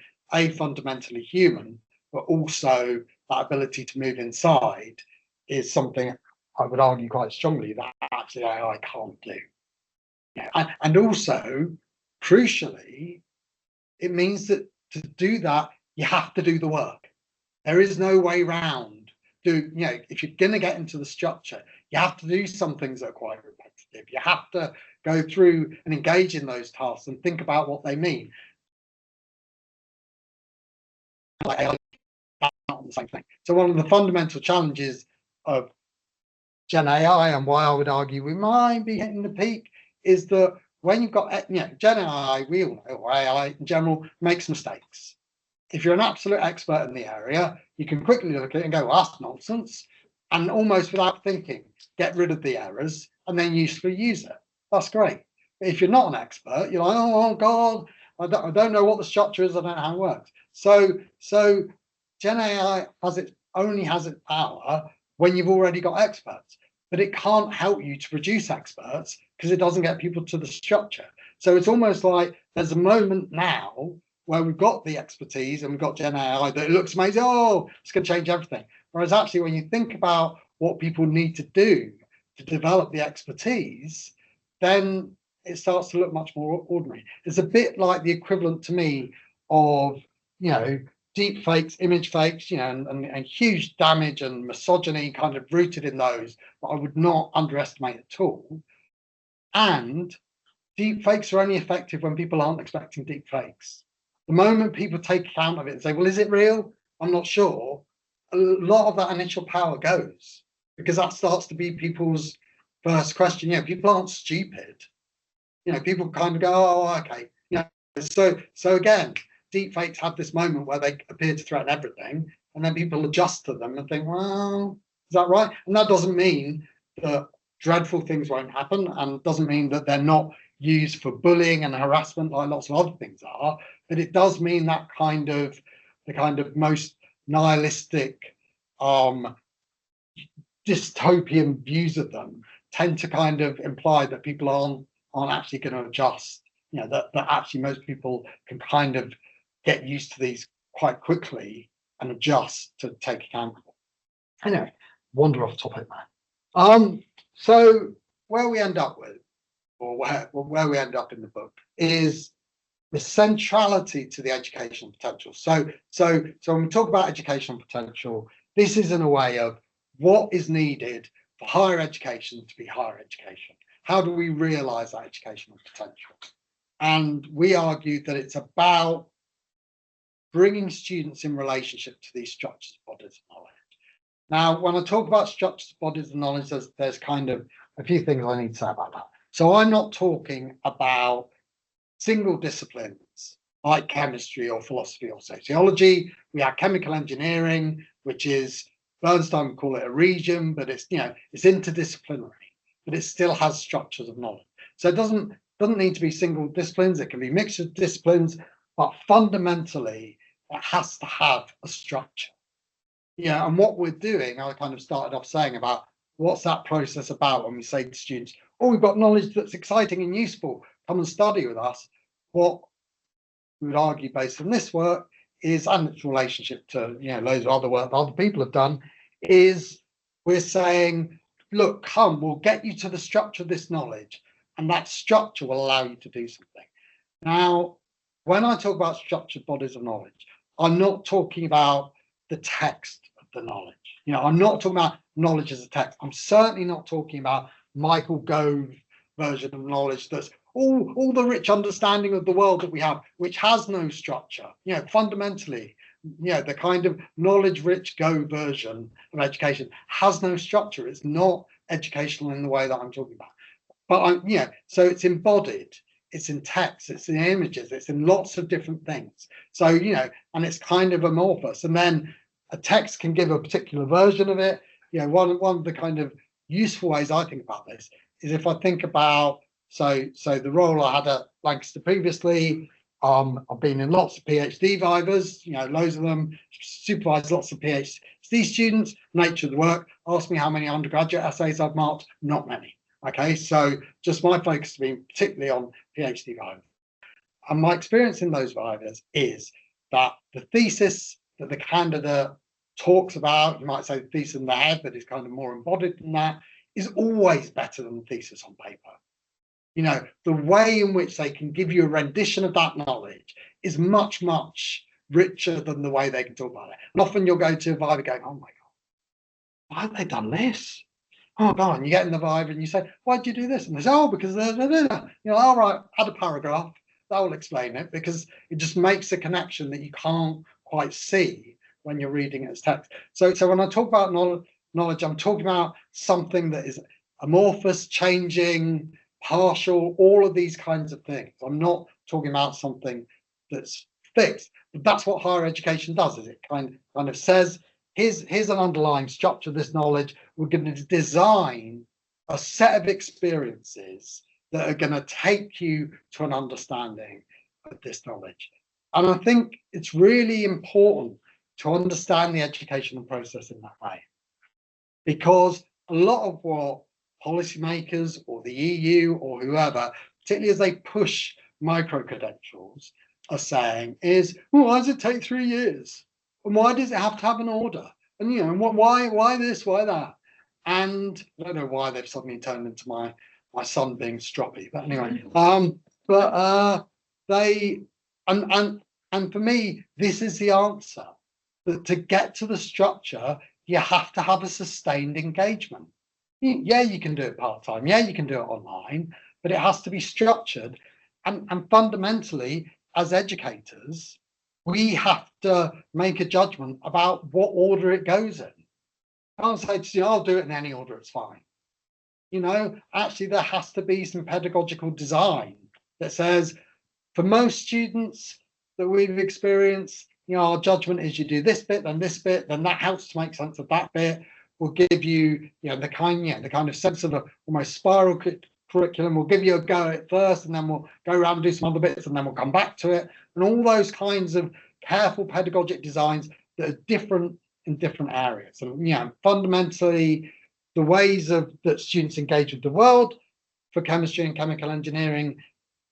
fundamentally human, but also that ability to move inside is something I would argue quite strongly that actually AI can't do. And also, crucially, it means that to do that, you have to do the work. There is no way round. You know, if you're going to get into the structure, you have to do some things that are quite repetitive. You have to go through and engage in those tasks and think about what they mean. That's not the same thing. So one of the fundamental challenges of Gen AI, and why I would argue we might be hitting the peak, is that when you've got, you know, Gen AI, we all know, or AI in general, makes mistakes. If you're an absolute expert in the area, you can quickly look at it and go, well, that's nonsense, and almost without thinking, get rid of the errors and then usefully use it. That's great. But if you're not an expert, you're like, oh God, I don't know what the structure is, I don't know how it works. So Gen AI only has its power when you've already got experts, but it can't help you to produce experts because it doesn't get people to the structure. So it's almost like there's a moment now where we've got the expertise and we've got Gen AI that it looks amazing, oh, it's going to change everything. Whereas actually, when you think about what people need to do to develop the expertise, then it starts to look much more ordinary. It's a bit like the equivalent to me of, you know, deep fakes, image fakes, you know, and huge damage and misogyny kind of rooted in those that I would not underestimate at all. And deep fakes are only effective when people aren't expecting deep fakes. The moment people take account of it and say, well, is it real? I'm not sure. A lot of that initial power goes, because that starts to be people's first question. You know, people aren't stupid. You know, people kind of go, oh, okay. You know, so again, deep fakes have this moment where they appear to threaten everything, and then people adjust to them and think, well, is that right? And that doesn't mean that dreadful things won't happen, and doesn't mean that they're not used for bullying and harassment like lots of other things are, but it does mean that the kind of most nihilistic dystopian views of them tend to kind of imply that people aren't actually going to adjust. You know, that actually most people can kind of get used to these quite quickly and adjust to take account of it. Anyway, wander off topic now. So where we end up with, or where we end up in the book, is the centrality to the educational potential. So when we talk about educational potential, this is in a way of what is needed for higher education to be higher education? How do we realise that educational potential? And we argue that it's about bringing students in relationship to these structured bodies of knowledge. Now, when I talk about structured bodies of knowledge, there's kind of a few things I need to say about that. So I'm not talking about single disciplines like chemistry or philosophy or sociology. We have chemical engineering, which is, Bernstein would call it a region, but it's, you know, it's interdisciplinary, but it still has structures of knowledge. So it doesn't need to be single disciplines, it can be mixed of disciplines, but fundamentally it has to have a structure. Yeah, and what we're doing, I kind of started off saying about what's that process about when we say to students, oh, we've got knowledge that's exciting and useful, come and study with us. What we would argue based on this work is, and its relationship to, you know, loads of other work that other people have done, is we're saying, look, come, we'll get you to the structure of this knowledge, and that structure will allow you to do something. Now, when I talk about structured bodies of knowledge, I'm not talking about the text of the knowledge. You know, I'm not talking about knowledge as a text. I'm certainly not talking about Michael Gove version of knowledge that's all the rich understanding of the world that we have, which has no structure. You know, fundamentally, you know, the kind of knowledge-rich Gove version of education has no structure. It's not educational in the way that I'm talking about. But you know, so it's embodied, it's in text, it's in images, it's in lots of different things. So, you know, and it's kind of amorphous. And then a text can give a particular version of it. You know, one of the kind of useful ways I think about this is if I think about, so the role I had at Lancaster previously, I've been in lots of PhD vivas, you know, loads of them, supervised lots of PhD students, nature of the work, asked me how many undergraduate essays I've marked, not many. Okay, so just my focus has been particularly on PhD vivas. And my experience in those vivas is that the thesis that the candidate talks about, you might say the thesis in their head, but it's kind of more embodied than that, is always better than the thesis on paper. You know, the way in which they can give you a rendition of that knowledge is much, much richer than the way they can talk about it. And often you'll go to a viva going, oh my God, why have they done this? Oh God, and you get in the viva and you say, why'd you do this? And they say, oh, because you know, all right, add a paragraph, that will explain it, because it just makes a connection that you can't quite see when you're reading it as text. So when I talk about knowledge, I'm talking about something that is amorphous, changing, partial, all of these kinds of things. I'm not talking about something that's fixed, but that's what higher education does, is it kind of says, here's an underlying structure of this knowledge. We're going to design a set of experiences that are going to take you to an understanding of this knowledge. And I think it's really important to understand the educational process in that way, because a lot of what policymakers or the EU or whoever, particularly as they push micro-credentials, are saying is, well, why does it take 3 years? And why does it have to have an order? And, you know, why this, why that? And I don't know why they've suddenly turned into my son being stroppy, but anyway, and for me, this is the answer, that to get to the structure, you have to have a sustained engagement. Yeah, you can do it part-time, yeah, you can do it online, but it has to be structured. And fundamentally, as educators, we have to make a judgment about what order it goes in. I can't say to you, I'll do it in any order, it's fine. You know, actually there has to be some pedagogical design that says, for most students that we've experienced, you know, our judgment is you do this bit, then that helps to make sense of that bit. We'll give you, you know, the kind of sense of a almost spiral curriculum. We'll give you a go at it first, and then we'll go around and do some other bits, and then we'll come back to it. And all those kinds of careful pedagogic designs that are different in different areas. And, you know, fundamentally, the ways that students engage with the world for chemistry and chemical engineering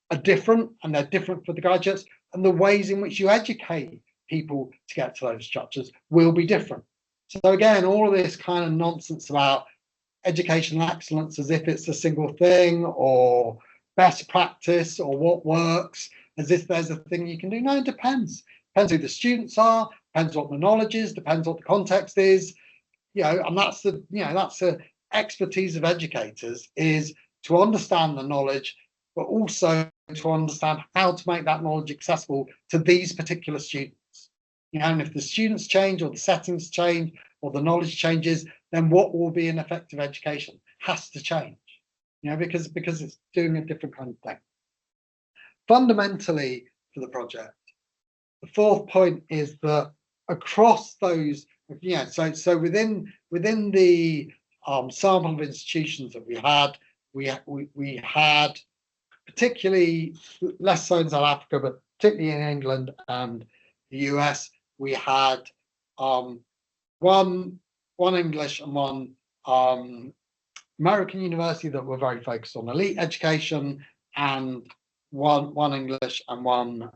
are different, and they're different for the graduates. And the ways in which you educate people to get to those structures will be different. So again, all of this kind of nonsense about educational excellence as if it's a single thing or best practice or what works, as if there's a thing you can do. No, it depends. Depends who the students are, depends what the knowledge is, depends what the context is. and that's the expertise of educators, is to understand the knowledge, but also to understand how to make that knowledge accessible to these particular students. And if the students change, or the settings change, or the knowledge changes, then what will be an effective education has to change, because it's doing a different kind of thing. Fundamentally, for the project, the fourth point is that across those, so within the sample of institutions that we had, particularly less so in South Africa, but particularly in England and the US, we had one English and one American university that were very focused on elite education, and one English and one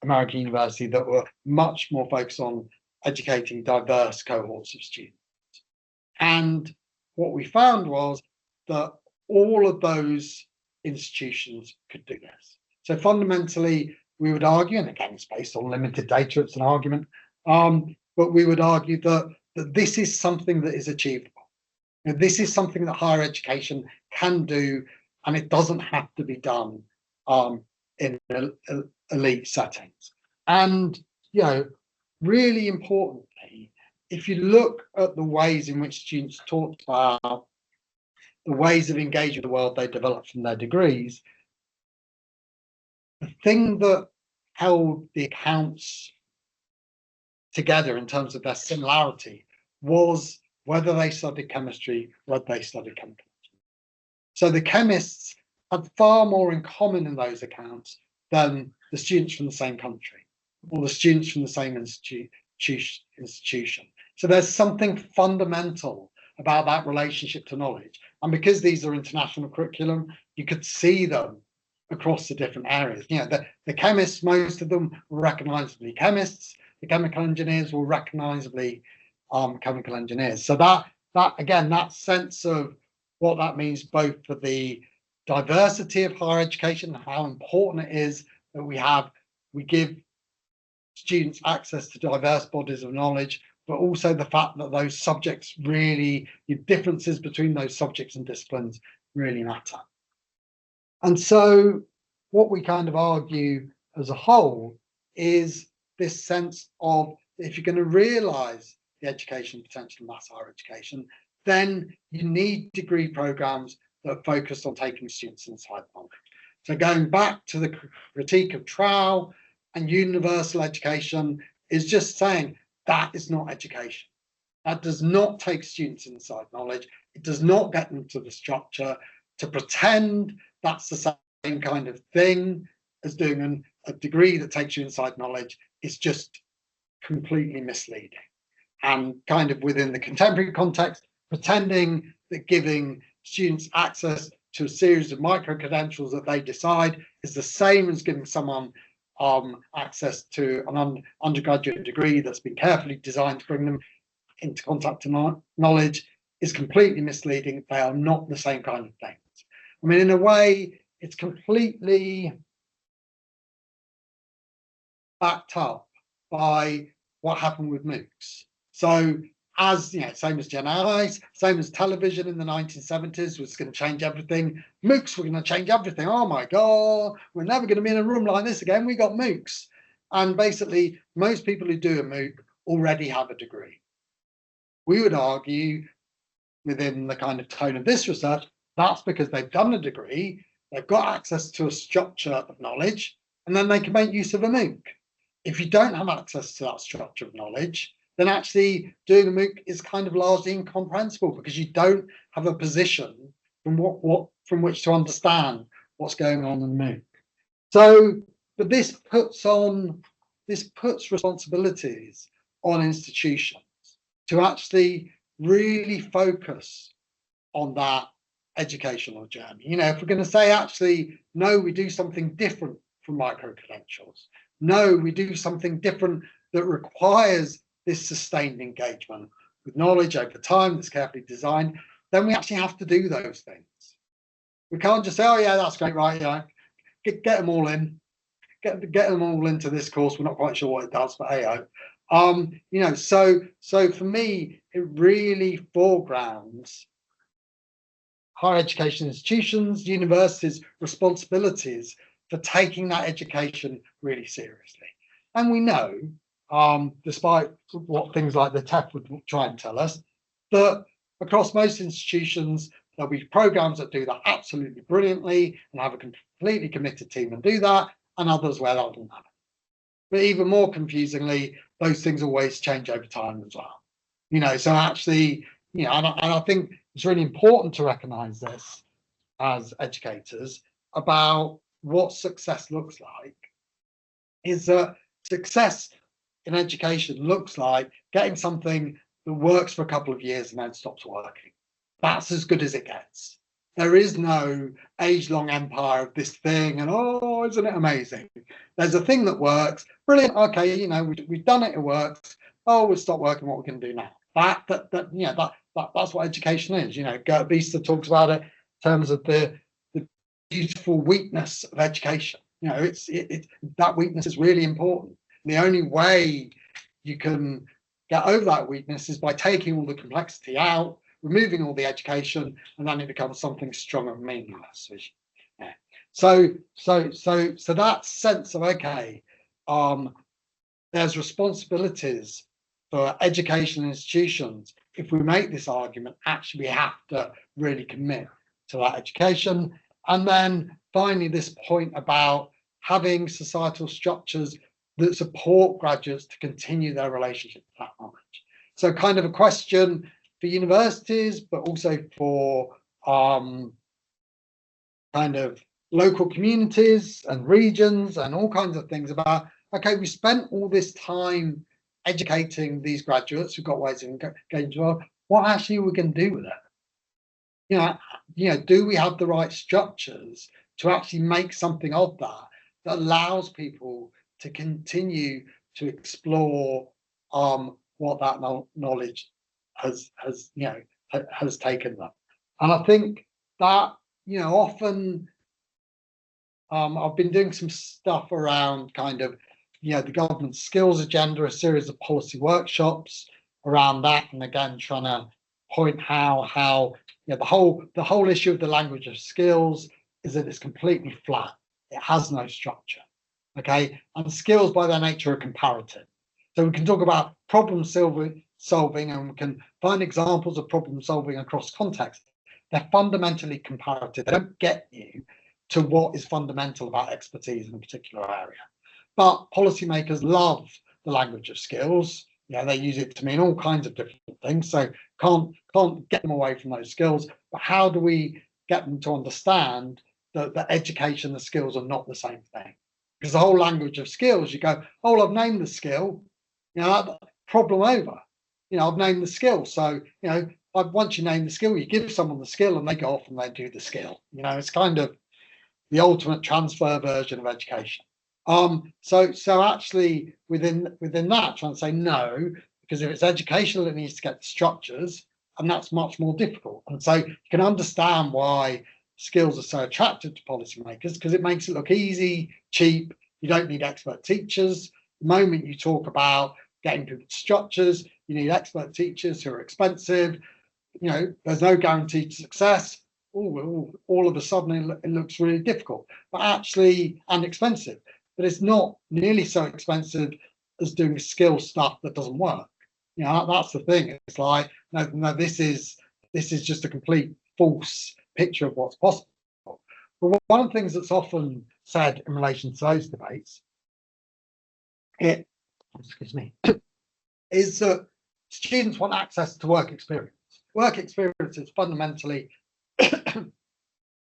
American university that were much more focused on educating diverse cohorts of students. And what we found was that all of those institutions could do this. So fundamentally, we would argue, and again, it's based on limited data, it's an argument, but we would argue that this is something that is achievable. This is something that higher education can do, and it doesn't have to be done in elite settings. And really importantly, if you look at the ways in which students talk about the ways of engaging with the world they developed from their degrees, the thing that held the accounts together in terms of their similarity was whether they studied chemistry, whether they studied chemical engineering. So the chemists had far more in common in those accounts than the students from the same country, or the students from the same institution. So there's something fundamental about that relationship to knowledge. And because these are international curriculum, you could see them across the different areas. The chemists, most of them were recognizably chemists. The chemical engineers were recognizably chemical engineers. So that again, that sense of what that means both for the diversity of higher education, how important it is that we give students access to diverse bodies of knowledge, but also the fact that those subjects really, the differences between those subjects and disciplines really matter. And so what we kind of argue as a whole is this sense of, if you're going to realize the education potential of mass higher education, then you need degree programs that focus on taking students inside knowledge. So going back to the critique of trowel and universal education is just saying that is not education. That does not take students inside knowledge. It does not get them to the structure. To pretend that's the same kind of thing as doing a degree that takes you inside knowledge is just completely misleading. And kind of within the contemporary context, pretending that giving students access to a series of micro-credentials that they decide is the same as giving someone access to an undergraduate degree that's been carefully designed to bring them into contact to knowledge is completely misleading. They are not the same kind of things. I mean, in a way, it's completely backed up by what happened with MOOCs. So as same as Gen I's, same as television in the 1970s was going to change everything. MOOCs were going to change everything. Oh my God, we're never going to be in a room like this again. We got MOOCs. And basically, most people who do a MOOC already have a degree. We would argue, within the kind of tone of this research, that's because they've done a degree, they've got access to a structure of knowledge, and then they can make use of a MOOC. If you don't have access to that structure of knowledge, then actually doing a MOOC is kind of largely incomprehensible because you don't have a position from which to understand what's going on in the MOOC. So, but this puts responsibilities on institutions to actually really focus on that educational journey. If we're going to say, actually, no, we do something different from micro-credentials. No, we do something different that requires this sustained engagement with knowledge over time that's carefully designed, then we actually have to do those things. We can't just say, oh yeah, that's great, right, get them all in, get them all into this course. We're not quite sure what it does, but hey, You know, so for me, it really foregrounds higher education institutions, universities' responsibilities for taking that education really seriously. And we know, despite what things like the TEF would try and tell us, that across most institutions, there'll be programs that do that absolutely brilliantly and have a completely committed team and do that, and others where that doesn't happen. But even more confusingly, those things always change over time as well. You know, so actually, you know, and I think it's really important to recognize this as educators about what success looks like, is that success in education looks like getting something that works for a couple of years and then stops working. That's as good as it gets. There is no age-long empire of this thing and, oh, isn't it amazing? There's a thing that works, brilliant, okay, you know, we've done it, it works. Oh, we'll stop working, what we can do now. You know, that's what education is. You know, Gert Biester talks about it in terms of the beautiful weakness of education. You know, that weakness is really important. And the only way you can get over that weakness is by taking all the complexity out, removing all the education, and then it becomes something strong and meaningless. Yeah. So that sense of, okay, there's responsibilities for education institutions. If we make this argument, actually we have to really commit to that education. And then finally, this point about having societal structures that support graduates to continue their relationship with that knowledge. So kind of a question for universities, but also for kind of local communities and regions and all kinds of things about, okay, we spent all this time educating these graduates who've got ways of engaging well, what actually are we going to do with it? You know, do we have the right structures to actually make something of that that allows people to continue to explore what that knowledge has taken them? And I think that, you know, often I've been doing some stuff around kind of, you know, the government skills agenda, a series of policy workshops around that, and again trying to point how you know, the whole issue of the language of skills is that it's completely flat. It has no structure. Okay, and skills by their nature are comparative. So we can talk about problem solving and we can find examples of problem solving across contexts. They're fundamentally comparative. They don't get you to what is fundamental about expertise in a particular area. But policymakers love the language of skills. You know, they use it to mean all kinds of different things. So can't get them away from those skills. But how do we get them to understand that the education and the skills are not the same thing? Because the whole language of skills, you go, oh, I've named the skill, you know, problem over. You know, I've named the skill. So, you know, once you name the skill, you give someone the skill and they go off and they do the skill. You know, it's kind of the ultimate transfer version of education. So actually within that, trying to say no, because if it's educational, it needs to get the structures, and that's much more difficult. And so you can understand why skills are so attractive to policymakers, because it makes it look easy, cheap. You don't need expert teachers. The moment you talk about getting people to structures, you need expert teachers who are expensive. You know, there's no guarantee to success. All of a sudden it looks really difficult, but actually, and expensive. But it's not nearly so expensive as doing skill stuff that doesn't work. You know, that's the thing. It's like, no, this is just a complete false picture of what's possible. But one of the things that's often said in relation to those debates, is that students want access to work experience. Work experience is fundamentally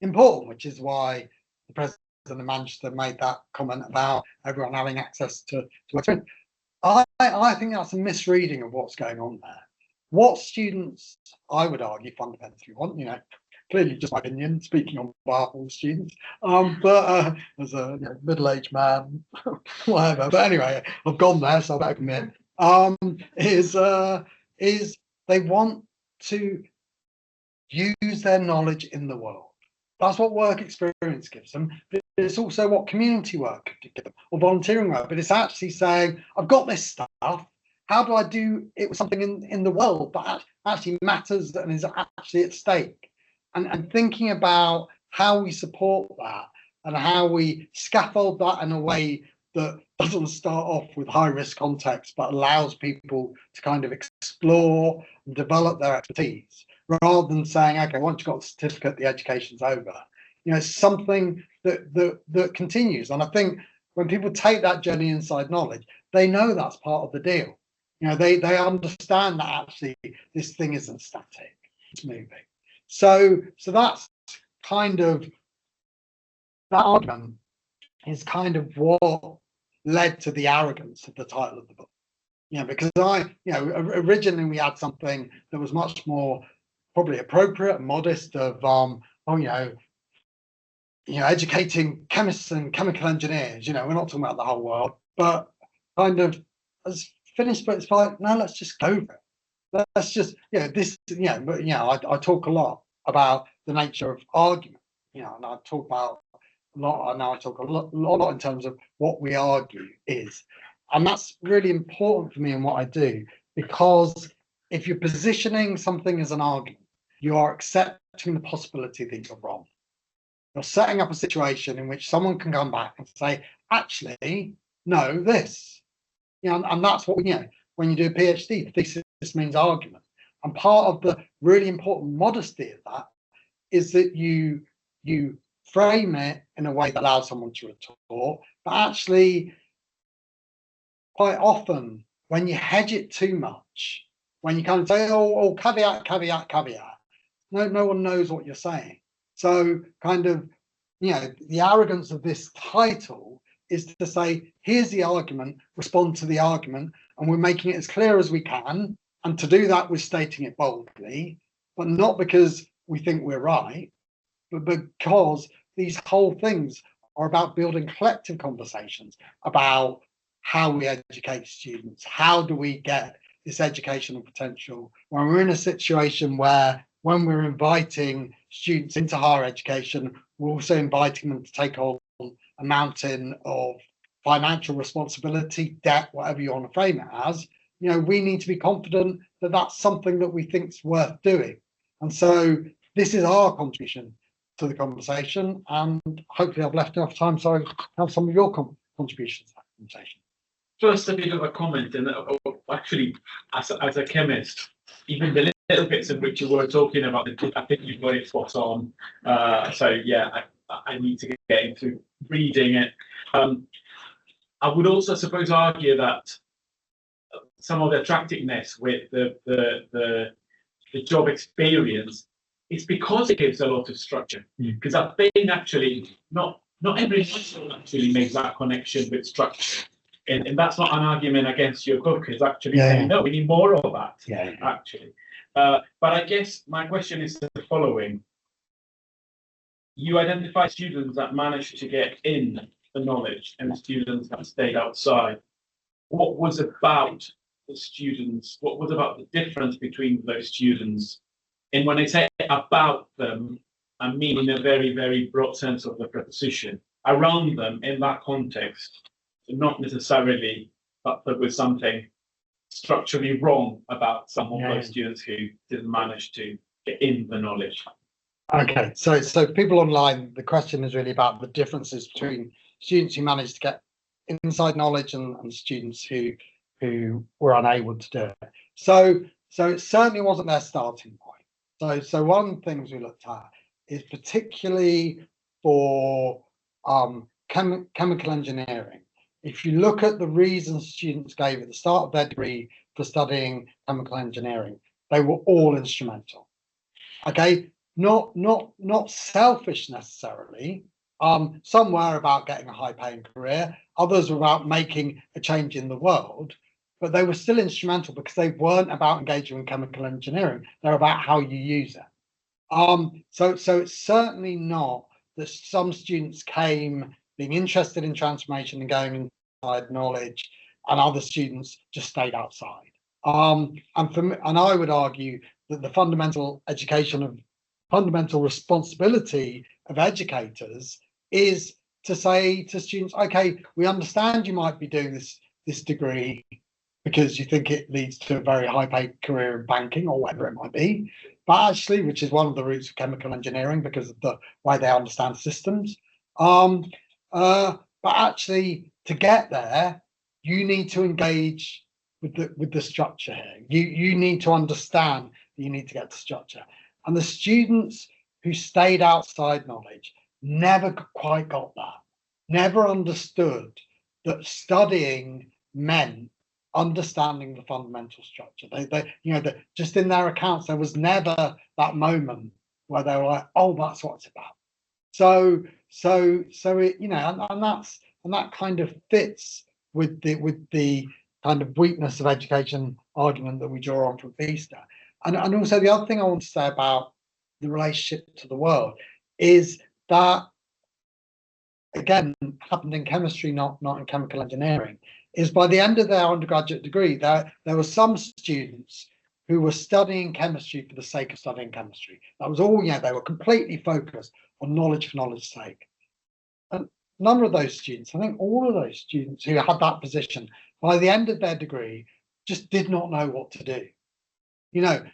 important, which is why the president of Manchester made that comment about everyone having access to work experience. I think that's a misreading of what's going on there. What students, I would argue, fundamentally want, you know, clearly just my opinion, speaking on behalf of all students, but as a middle-aged man, whatever. But anyway, I've gone there, so I better commit. Is they want to use their knowledge in the world. That's what work experience gives them. But it's also what community work could give them, or volunteering work. But it's actually saying, I've got this stuff, how do I do it with something in the world that actually matters and is actually at stake? And thinking about how we support that and how we scaffold that in a way that doesn't start off with high risk context, but allows people to kind of explore and develop their expertise, rather than saying, okay, once you've got the certificate, the education's over. You know, it's something that continues. And I think when people take that journey inside knowledge, they know that's part of the deal. You know, they understand that actually this thing isn't static, it's moving. So that's kind of, that argument is kind of what led to the arrogance of the title of the book. You know, because originally we had something that was much more probably appropriate and modest of, educating chemists and chemical engineers. You know, we're not talking about the whole world, but kind of as finished, but it's like, no, let's just go for it. Let's just, I talk a lot about the nature of argument, and I talk about a lot, and now I talk a lot in terms of what we argue is. And that's really important for me in what I do, because if you're positioning something as an argument, you are accepting the possibility that you're wrong. You're setting up a situation in which someone can come back and say, actually, no, this. And that's what, when you do a PhD, thesis means argument. And part of the really important modesty of that is that you frame it in a way that allows someone to retort, but actually, quite often, when you hedge it too much, when you kind of say, oh, caveat, no one knows what you're saying. So kind of, the arrogance of this title is to say, here's the argument, respond to the argument, and we're making it as clear as we can. And to do that, we're stating it boldly, but not because we think we're right, but because these whole things are about building collective conversations about how we educate students. How do we get this educational potential when we're in a situation where, when we're inviting students into higher education, we're also inviting them to take on a mountain of financial responsibility, debt, whatever you want to frame it as. We need to be confident that that's something that we think is worth doing. And so this is our contribution to the conversation, and hopefully I've left enough time so I have some of your contributions to that conversation. First, a bit of a comment, and actually, as a chemist, even the little bits in which you were talking about, I think you've got it spot on. So yeah, I need to get into reading it. I would also suppose argue that some of the attractiveness with the job experience is because it gives a lot of structure. Because I think actually not everyone actually makes that connection with structure. And that's not an argument against your book. It's actually saying, no, we need more of that, actually. But I guess my question is the following. You identify students that managed to get in the knowledge and students that stayed outside. What was about the students? What was about the difference between those students? And when I say about them, I mean in a very, very broad sense of the preposition. Around them in that context. Not necessarily, but there was something structurally wrong about some of those students who didn't manage to get in the knowledge. Okay, so people online, the question is really about the differences between students who managed to get inside knowledge and students who were unable to do it. So it certainly wasn't their starting point. So one of the things we looked at is particularly for chemical engineering. If you look at the reasons students gave at the start of their degree for studying chemical engineering, they were all instrumental. Okay, not selfish necessarily. Some were about getting a high-paying career, others were about making a change in the world, but they were still instrumental because they weren't about engaging in chemical engineering. They're about how you use it. So it's certainly not that some students came being interested in transformation and going inside knowledge, and other students just stayed outside. And I would argue that the fundamental responsibility of educators is to say to students, okay, we understand you might be doing this degree, because you think it leads to a very high paid career in banking or whatever it might be. But actually, which is one of the roots of chemical engineering because of the way they understand systems. But actually, to get there, you need to engage with the structure here. You need to understand that you need to get to structure. And the students who stayed outside knowledge never quite got that, never understood that studying meant understanding the fundamental structure. They just in their accounts, there was never that moment where they were like, oh, that's what it's about. So it, and that kind of fits with the kind of weakness of education argument that we draw on from Feaster. And also the other thing I want to say about the relationship to the world is that, again, happened in chemistry, not in chemical engineering, is by the end of their undergraduate degree, there were some students who were studying chemistry for the sake of studying chemistry. That was all, they were completely focused on knowledge for knowledge's sake. And none of those students, I think all of those students who had that position, by the end of their degree, just did not know what to do.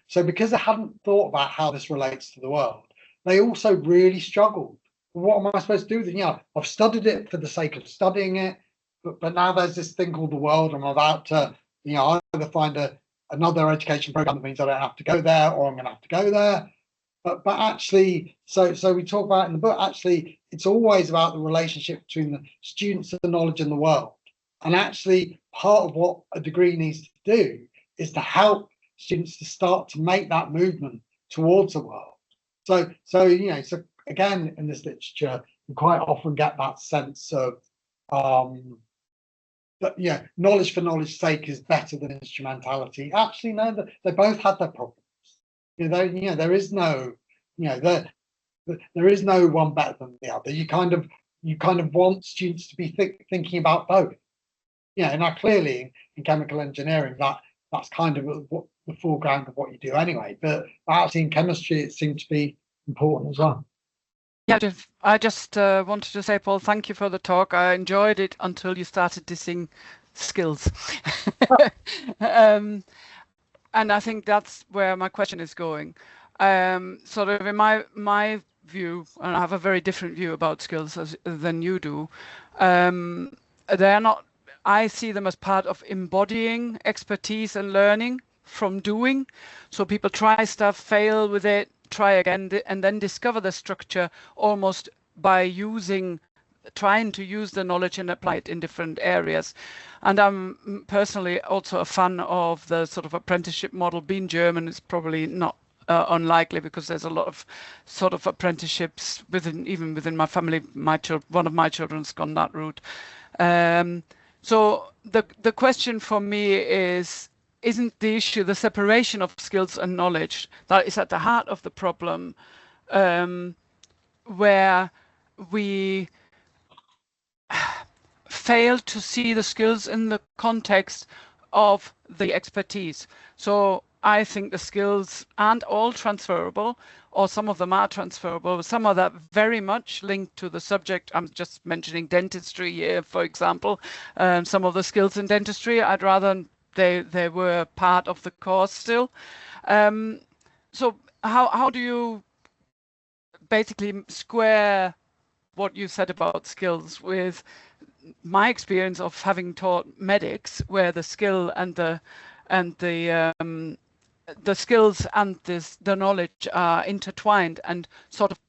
So because they hadn't thought about how this relates to the world, they also really struggled. What am I supposed to do with it? I've studied it for the sake of studying it, but now there's this thing called the world. I'm about to, either find another education program that means I don't have to go there, or I'm going to have to go there. But actually, so we talk about in the book, actually, it's always about the relationship between the students and the knowledge and the world. And actually, part of what a degree needs to do is to help students to start to make that movement towards the world. So again, in this literature, you quite often get that sense of that knowledge for knowledge's sake is better than instrumentality. Actually, no, they both had their problems. There is no, there is no one better than the other. You kind of want students to be thinking about both. Now clearly in chemical engineering, that's kind of what the foreground of what you do anyway. But actually in chemistry, it seemed to be important as well. Yeah, I just wanted to say, Paul, thank you for the talk. I enjoyed it until you started dissing skills. And I think that's where my question is going. Sort of in my view, and I have a very different view about skills than you do, they're not, I see them as part of embodying expertise and learning from doing. So people try stuff, fail with it, try again, and then discover the structure almost by trying to use the knowledge and apply it in different areas. And I'm personally also a fan of the sort of apprenticeship model. Being German is probably not unlikely, because there's a lot of sort of apprenticeships even within my family. One of my children's gone that route. So the question for me is, isn't the issue the separation of skills and knowledge that is at the heart of the problem, where we fail to see the skills in the context of the expertise? So I think the skills aren't all transferable, or some of them are transferable. Some of that very much linked to the subject. I'm just mentioning dentistry here, for example. Some of the skills in dentistry, I'd rather they were part of the course still. So how do you basically square what you said about skills with my experience of having taught medics, where the skill and the skills and the knowledge are intertwined and sort of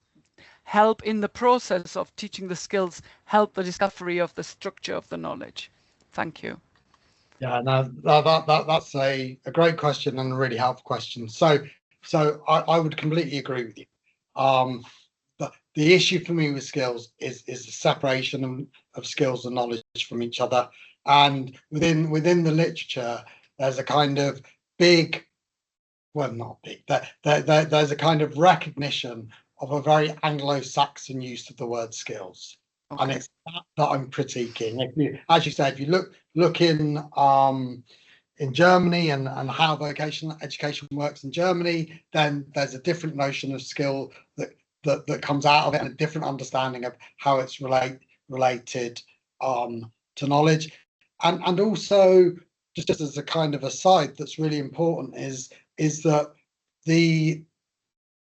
help in the process of teaching the skills, help the discovery of the structure of the knowledge? Thank you. Yeah, no, that's a great question and a really helpful question. So I would completely agree with you. The issue for me with skills is the separation of skills and knowledge from each other. And within the literature, there's a kind of big, well, not big, there's a kind of recognition of a very Anglo-Saxon use of the word skills. Okay. And it's that I'm critiquing. As you say, if you look in Germany and how vocational education works in Germany, then there's a different notion of skill that comes out of it, and a different understanding of how it's related to knowledge. And also just as a kind of aside that's really important is that the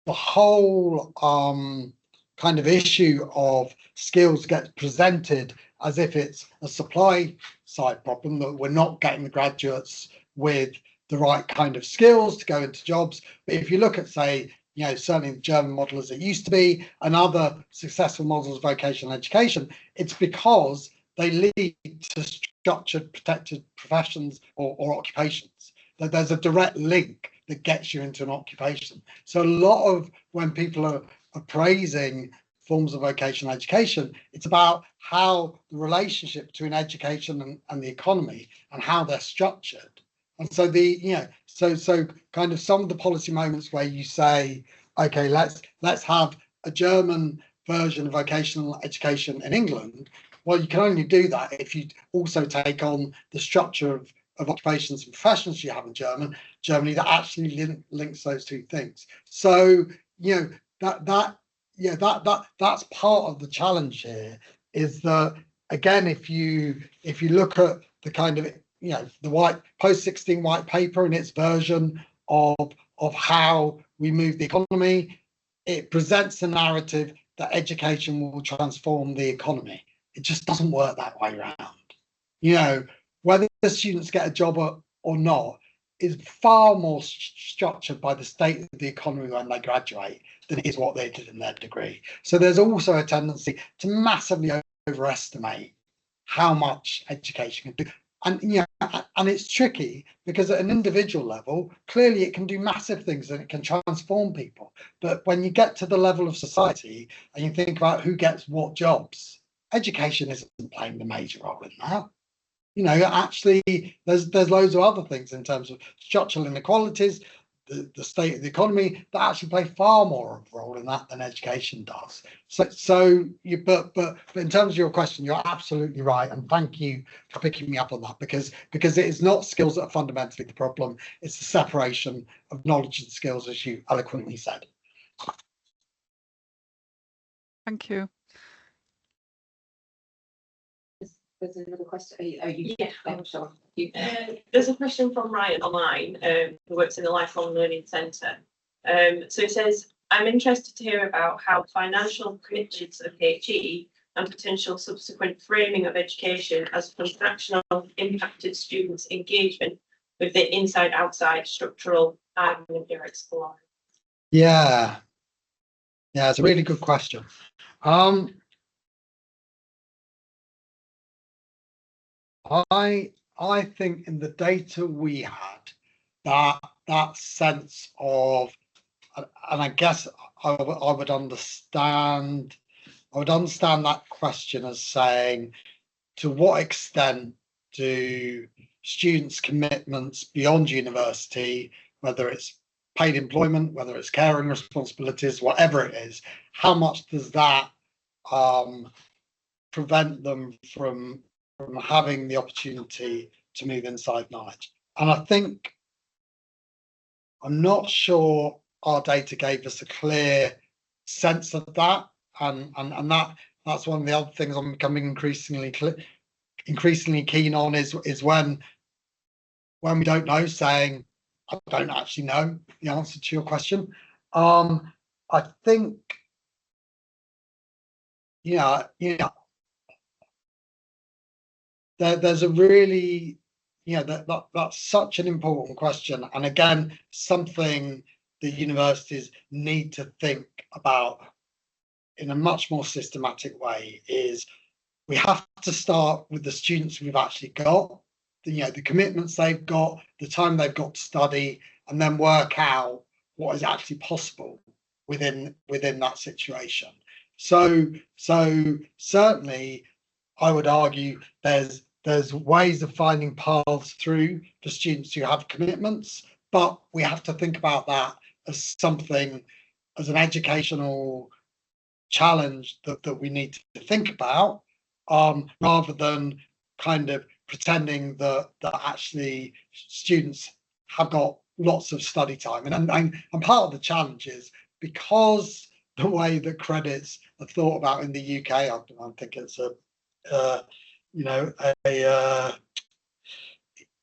whole kind of issue of skills gets presented as if it's a supply side problem, that we're not getting the graduates with the right kind of skills to go into jobs. But if you look at, say, certainly the German model as it used to be, and other successful models of vocational education, it's because they lead to structured, protected professions or occupations. That there's a direct link that gets you into an occupation. So a lot of when people are praising forms of vocational education, it's about how the relationship between education and the economy and how they're structured. And so so kind of some of the policy moments where you say, okay, let's have a German version of vocational education in England. Well, you can only do that if you also take on the structure of occupations and professions you have in Germany that actually links those two things. So that's part of the challenge here, is that, again, if you look at the kind of the white post-16 white paper and its version of how we move the economy, it presents a narrative that education will transform the economy. It just doesn't work that way around. Whether the students get a job or not is far more structured by the state of the economy when they graduate than it is what they did in their degree. So there's also a tendency to massively overestimate how much education can do. And it's tricky because at an individual level, clearly it can do massive things and it can transform people. But when you get to the level of society and you think about who gets what jobs, education isn't playing the major role in that. Actually, there's loads of other things in terms of structural inequalities, the state of the economy, that actually play far more of a role in that than education does. But in terms of your question, you're absolutely right, and thank you for picking me up on that, because it is not skills that are fundamentally the problem. It's the separation of knowledge and skills, as you eloquently said. Thank you. There's another question. Yeah. Oh, sure. There's a question from Ryan online, who works in the Lifelong Learning Centre. So it says, I'm interested to hear about how financial commitments of HE and potential subsequent framing of education as transactional impacted students' engagement with the inside-outside structural argument you're exploring. Yeah, it's a really good question. I think in the data we had, that sense of, and I guess I would understand that question as saying, to what extent do students' commitments beyond university, whether it's paid employment, whether it's caring responsibilities, whatever it is, how much does that prevent them from having the opportunity to move inside knowledge? And I think, I'm not sure our data gave us a clear sense of that, and that's one of the other things I'm becoming increasingly keen on is when we don't know, saying I don't actually know the answer to your question. I think there's a really that's such an important question, and again, something that universities need to think about in a much more systematic way. Is we have to start with the students we've actually got, the commitments they've got, the time they've got to study, and then work out what is actually possible within that situation. So certainly I would argue there's ways of finding paths through for students who have commitments, but we have to think about that as something, as an educational challenge that we need to think about, rather than kind of pretending that actually students have got lots of study time. And part of the challenge is because the way that credits are thought about in the UK, I think it's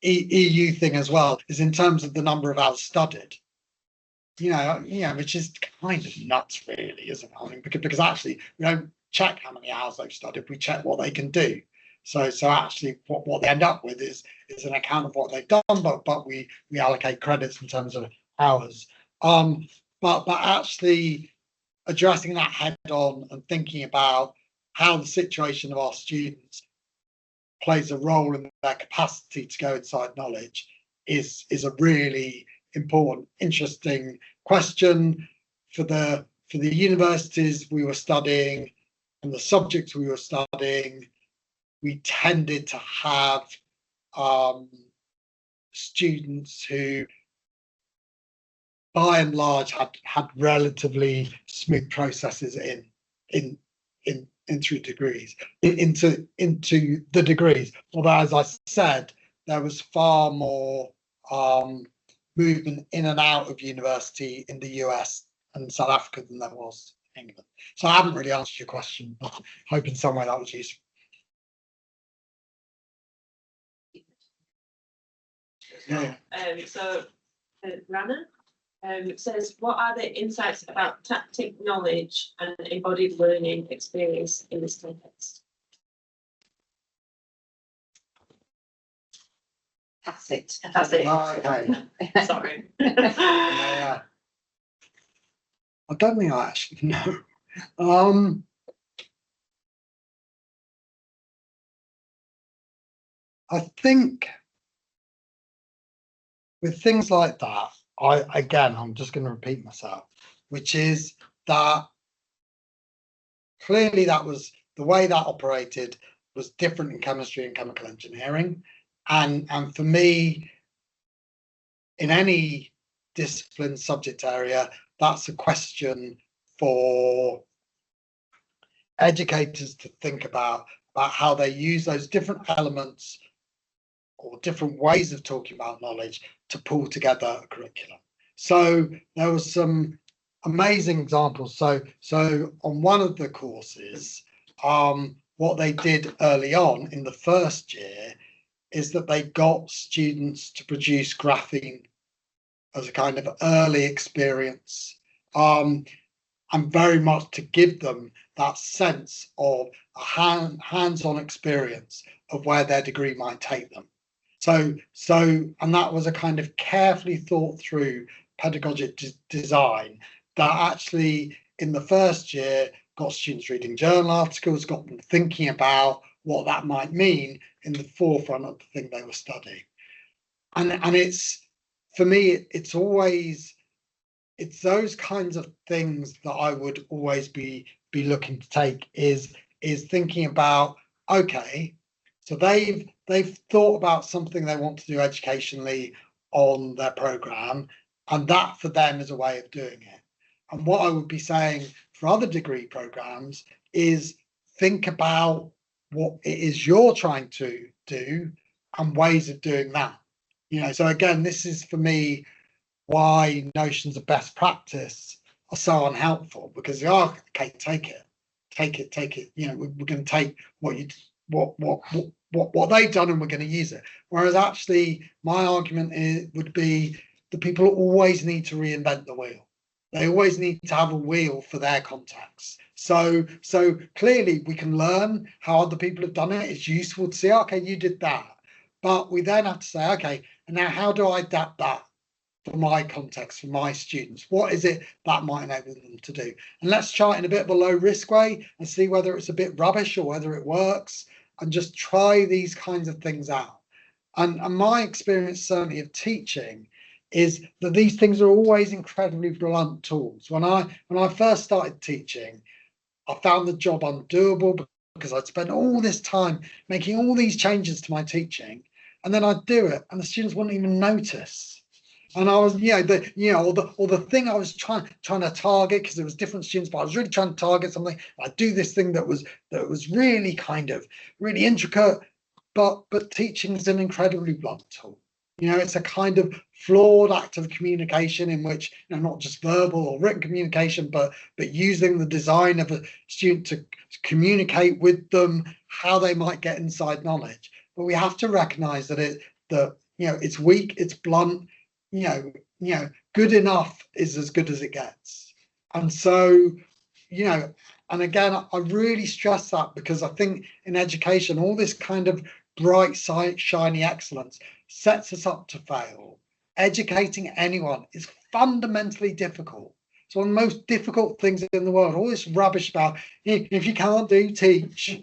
EU thing as well is in terms of the number of hours studied. Which is kind of nuts, really, isn't it? I mean, because actually we don't check how many hours they've studied, we check what they can do. So actually what they end up with is an account of what they've done, but we allocate credits in terms of hours. But actually addressing that head on and thinking about how the situation of our students plays a role in their capacity to go inside knowledge is a really important, interesting question for the universities we were studying and the subjects we were studying. We tended to have students who, by and large, had relatively smooth processes in through degrees, into the degrees. Although, as I said, there was far more movement in and out of university in the US and South Africa than there was in England. So I haven't really answered your question, but I hope in some way that was useful. Yeah. So Rana says, what are the insights about tactic knowledge and embodied learning experience in this context? Tacit. Tacit. Okay. Sorry. Yeah. I don't think I actually know. I think with things like that, I'm just going to repeat myself, which is that clearly that was the way that operated was different in chemistry and chemical engineering. And for me, in any discipline subject area, that's a question for educators to think about how they use those different elements or different ways of talking about knowledge to pull together a curriculum. So there was some amazing examples. So on one of the courses, what they did early on in the first year is that they got students to produce graphene as a kind of early experience, and very much to give them that sense of a hands-on experience of where their degree might take them. So, and that was a kind of carefully thought through pedagogic design that actually in the first year got students reading journal articles, got them thinking about what that might mean in the forefront of the thing they were studying. And it's, for me, it's those kinds of things that I would always be looking to take is thinking about, okay, so they've thought about something they want to do educationally on their program, and that for them is a way of doing it. And what I would be saying for other degree programs is think about what it is you're trying to do and ways of doing that. So again, this is for me why notions of best practice are so unhelpful, because okay, take it. We're going to take what they've done and we're going to use it. Whereas actually, my argument would be the people always need to reinvent the wheel. They always need to have a wheel for their context. So clearly we can learn how other people have done it. It's useful to see, okay, you did that. But we then have to say, okay, and now how do I adapt that for my context, for my students? What is it that might enable them to do? And let's try it in a bit of a low risk way and see whether it's a bit rubbish or whether it works, and just try these kinds of things out. And my experience certainly of teaching is that these things are always incredibly blunt tools. When I first started teaching, I found the job undoable because I'd spent all this time making all these changes to my teaching, and then I'd do it and the students wouldn't even notice. And I was, or the thing I was trying to target, because there was different students, but I was really trying to target something. I'd do this thing that was really really intricate, but teaching is an incredibly blunt tool. It's a kind of flawed act of communication in which, not just verbal or written communication, but using the design of a student to communicate with them how they might get inside knowledge. But we have to recognize that it's weak, it's blunt, good enough is as good as it gets. And so, and again, I really stress that because I think in education, all this kind of bright, shiny excellence sets us up to fail. Educating anyone is fundamentally difficult. It's one of the most difficult things in the world. All this rubbish about if you can't teach,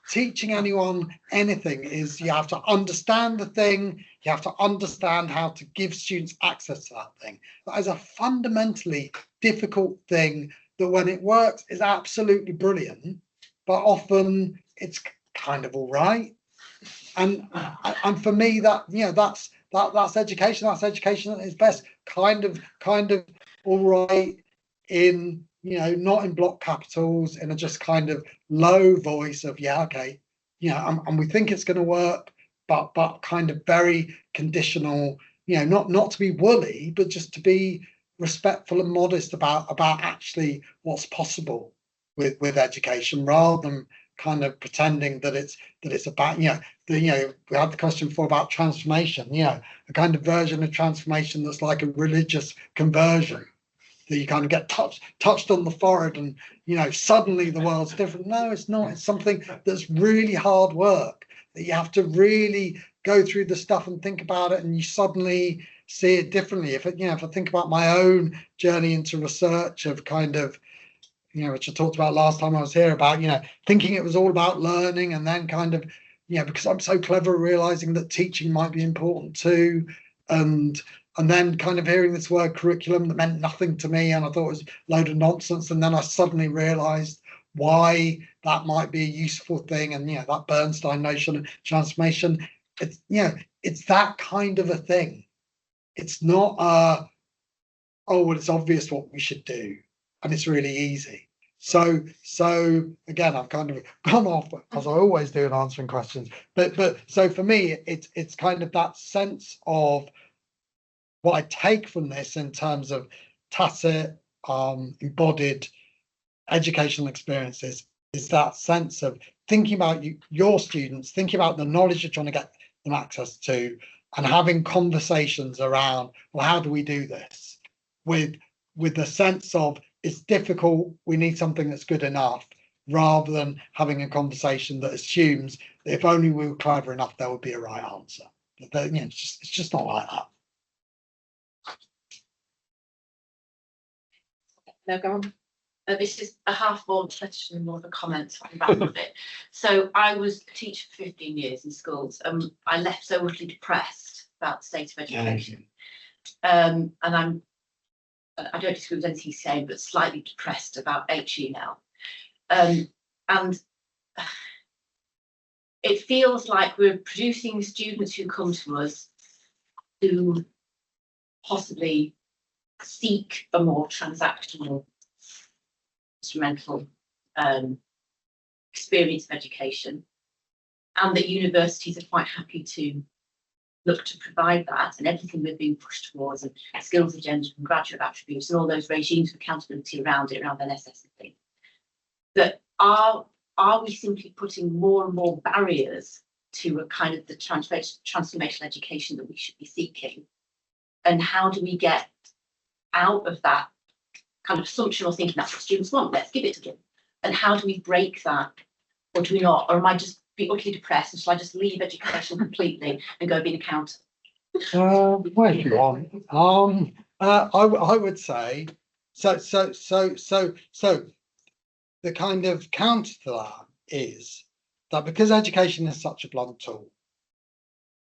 teaching anyone anything is you have to understand the thing, you have to understand how to give students access to that thing. That is a fundamentally difficult thing that when it works is absolutely brilliant, but often it's kind of all right. And for me, that's education. That's education at its best. Kind of all right in not in block capitals, in a just kind of low voice of okay, and we think it's going to work, but kind of very conditional. Not to be woolly, but just to be respectful and modest about actually what's possible with education, rather than kind of pretending that it's about we had the question before about transformation, a kind of version of transformation that's like a religious conversion, that you kind of get touched on the forehead and suddenly the world's different. No, it's not. It's something that's really hard work, that you have to really go through the stuff and think about it, and you suddenly see it differently. If I think about my own journey into research of kind of which I talked about last time I was here, about thinking it was all about learning, and then kind of because I'm so clever, realizing that teaching might be important too, and then kind of hearing this word curriculum that meant nothing to me, and I thought it was a load of nonsense, and then I suddenly realized why that might be a useful thing, and that Bernstein notion of transformation, it's that kind of a thing. It's not it's obvious what we should do and it's really easy. So again, I've kind of gone off, as I always do in answering questions, but so for me it's kind of that sense of what I take from this in terms of tacit embodied educational experiences is that sense of thinking about your students, thinking about the knowledge you're trying to get them access to, and having conversations around, well, how do we do this with the sense of it's difficult, we need something that's good enough, rather than having a conversation that assumes that if only we were clever enough, there would be a right answer. It's just not like that. No, go on. This is a half-formed question and more of a comment on the back of it. So I was a teacher for 15 years in schools, and I left so utterly depressed about the state of education. And I don't disagree with anything he's saying, but slightly depressed about HE now. And it feels like we're producing students who come to us who possibly seek a more transactional, instrumental experience of education, and that universities are quite happy to look to provide that, and everything we're being pushed towards, and skills agenda and graduate attributes and all those regimes of accountability around it, around NSS and things. That are we simply putting more and more barriers to a kind of the transformational education that we should be seeking? And how do we get out of that kind of assumption or thinking that's what students want, let's give it to them? And how do we break that? Or do we not? Or am I just be utterly depressed, and shall I just leave education completely and go be an accountant? Where you on? I would say so the kind of counter to that is that because education is such a blunt tool,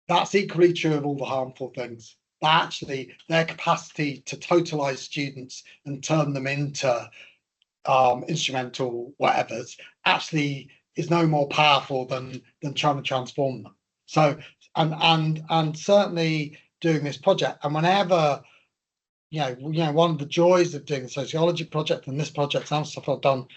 that's equally true of all the harmful things. That actually their capacity to totalize students and turn them into instrumental whatevers actually is no more powerful than trying to transform them. So and certainly doing this project, and whenever one of the joys of doing the sociology project and this project and stuff I've done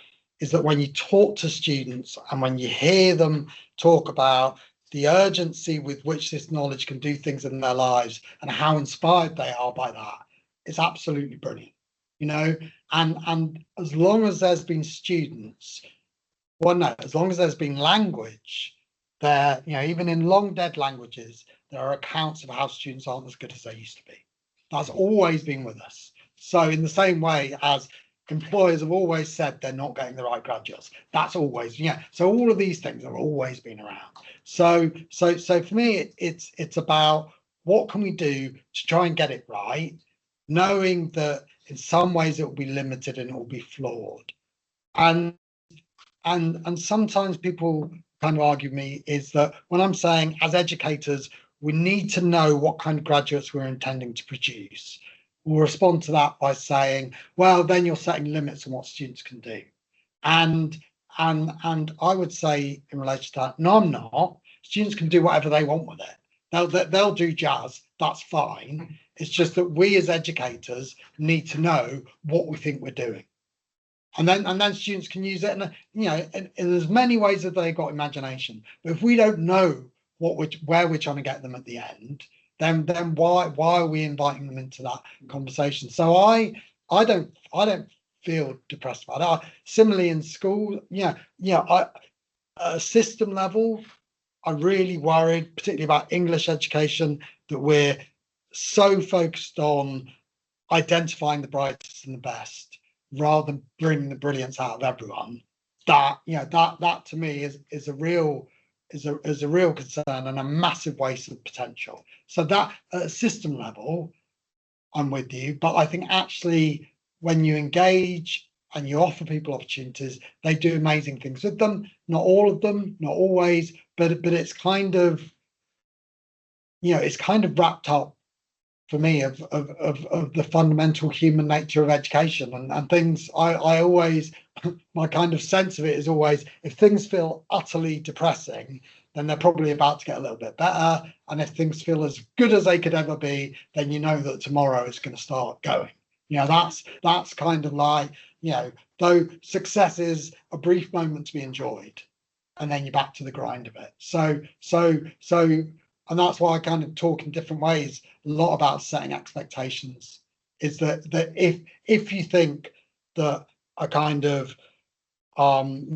is that when you talk to students and when you hear them talk about the urgency with which this knowledge can do things in their lives and how inspired they are by that, it's absolutely brilliant, and as long as there's been students, as long as there's been language there, even in long dead languages, there are accounts of how students aren't as good as they used to be. That's always been with us. So in the same way as employers have always said they're not getting the right graduates, that's always, yeah. So all of these things have always been around. So for me, it's about what can we do to try and get it right, knowing that in some ways it will be limited and it will be flawed. And sometimes people kind of argue with me is that when I'm saying as educators, we need to know what kind of graduates we're intending to produce. We'll respond to that by saying, well, then you're setting limits on what students can do. And I would say in relation to that, no, I'm not. Students can do whatever they want with it. They'll do jazz, that's fine. It's just that we as educators need to know what we think we're doing. And then students can use it in as many ways as they've got imagination. But if we don't know where we're trying to get them at the end, then why are we inviting them into that conversation? So I don't feel depressed about it. Similarly in school, at a system level, I'm really worried, particularly about English education, that we're so focused on identifying the brightest and the best rather than bringing the brilliance out of everyone. That to me is a real concern and a massive waste of potential. So that at a system level, I'm with you, but I think actually when you engage and you offer people opportunities, they do amazing things with them. Not all of them, not always, but it's kind of, it's kind of wrapped up for me of the fundamental human nature of education and things. I always, my kind of sense of it is always, if things feel utterly depressing, then they're probably about to get a little bit better. And if things feel as good as they could ever be, then you know that tomorrow is going to start going. That's kind of like, though success is a brief moment to be enjoyed, and then you're back to the grind of it. So, and that's why I kind of talk in different ways a lot about setting expectations. Is that if you think that a kind of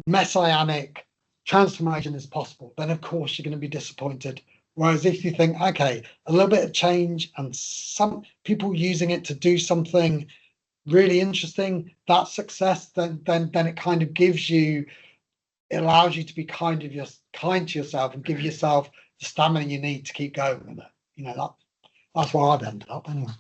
messianic transformation is possible, then of course you're going to be disappointed. Whereas if you think, okay, a little bit of change and some people using it to do something really interesting, that's success, then it kind of gives you, it allows you to be kind to yourself and give yourself the stamina you need to keep going with it. That's where I've ended up anyway.